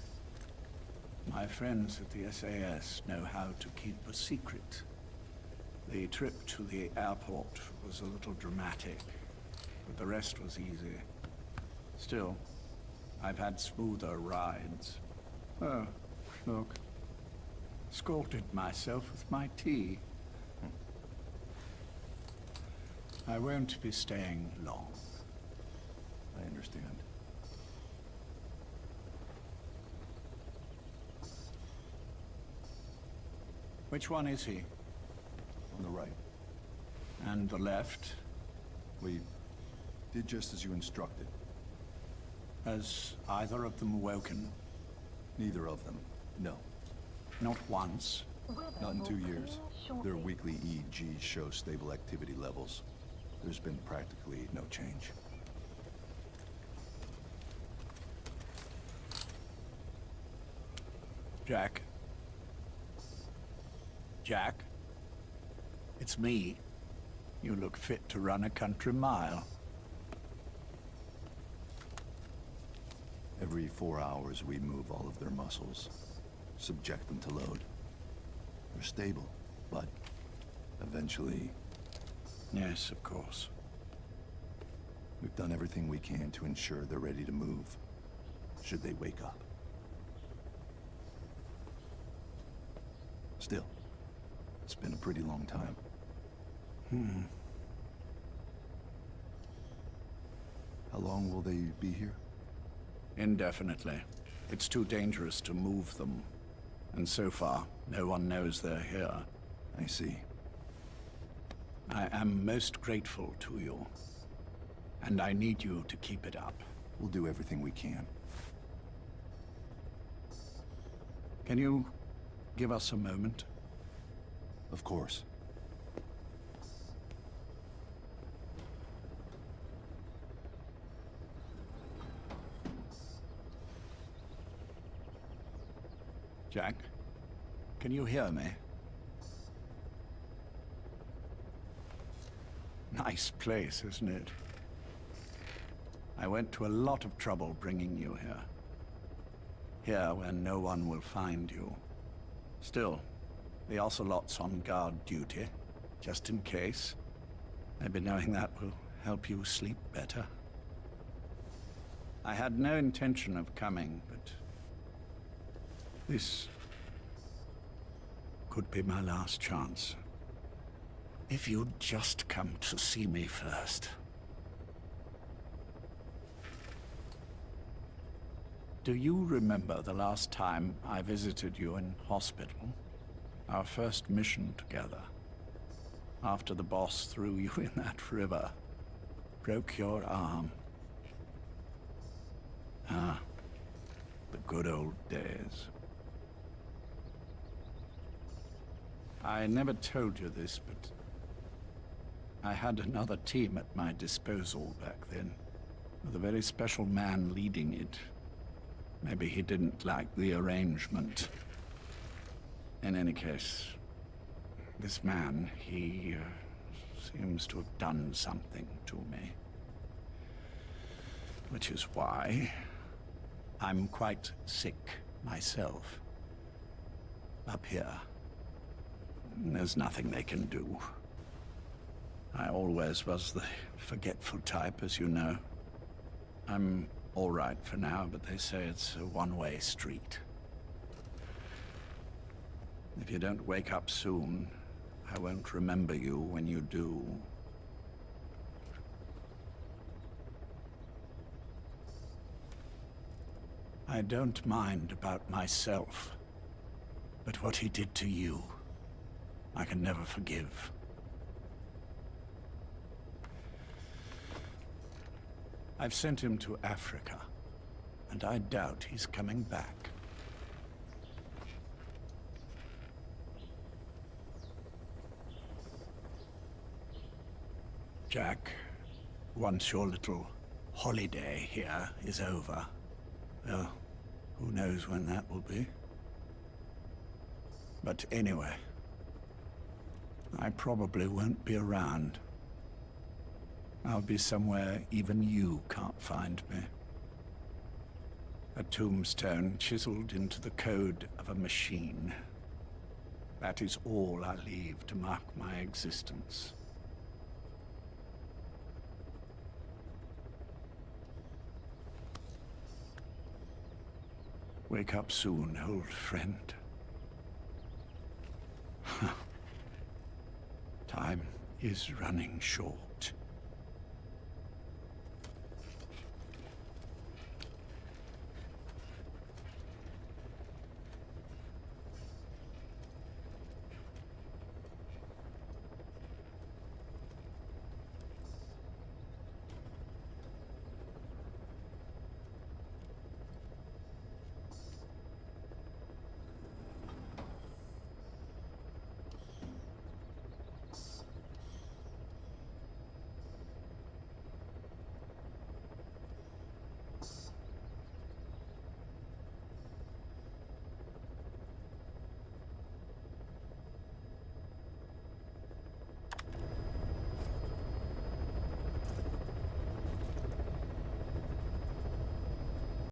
Speaker 6: My friends at the SAS know how to keep a secret. The trip to the airport was a little dramatic, but the rest was easy. Still, I've had smoother rides. Oh, look. Scalded myself with my tea. I won't be staying long.
Speaker 13: I understand.
Speaker 6: Which one is he?
Speaker 13: On the right.
Speaker 6: And the left?
Speaker 13: We did just as you instructed.
Speaker 6: Has either of them awoken?
Speaker 13: Neither of them, no.
Speaker 6: Not once?
Speaker 13: Not in 2 years. Their weekly EEGs show stable activity levels. There's been practically no change.
Speaker 6: Jack? Jack? It's me. You look fit to run a country mile.
Speaker 13: Every 4 hours we move all of their muscles, subject them to load. They're stable, but eventually...
Speaker 6: Yes, of course.
Speaker 13: We've done everything we can to ensure they're ready to move, should they wake up. Still, it's been a pretty long time. How long will they be here?
Speaker 6: Indefinitely. It's too dangerous to move them. And so far, no one knows they're here.
Speaker 13: I see.
Speaker 6: I am most grateful to you. And I need you to keep it up.
Speaker 13: We'll do everything we can.
Speaker 6: Can you give us a moment?
Speaker 13: Of course.
Speaker 6: Jack, can you hear me? Nice place, isn't it? I went to a lot of trouble bringing you here. Here, where no one will find you. Still, the Ocelot's on guard duty, just in case. Maybe knowing that will help you sleep better. I had no intention of coming, but... this could be my last chance. If you'd just come to see me first. Do you remember the last time I visited you in hospital? Our first mission together. After the boss threw you in that river. Broke your arm. Ah, the good old days. I never told you this, but I had another team at my disposal back then, with a very special man leading it. Maybe he didn't like the arrangement. In any case, this man, he seems to have done something to me. Which is why I'm quite sick myself. Up here. There's nothing they can do. I always was the forgetful type, as you know. I'm all right for now, but they say it's a one-way street. If you don't wake up soon, I won't remember you when you do. I don't mind about myself, but what he did to you, I can never forgive. I've sent him to Africa, and I doubt he's coming back. Jack, once your little holiday here is over, well, who knows when that will be. But anyway, I probably won't be around. I'll be somewhere even you can't find me. A tombstone chiseled into the code of a machine. That is all I leave to mark my existence. Wake up soon, old friend. Time is running short.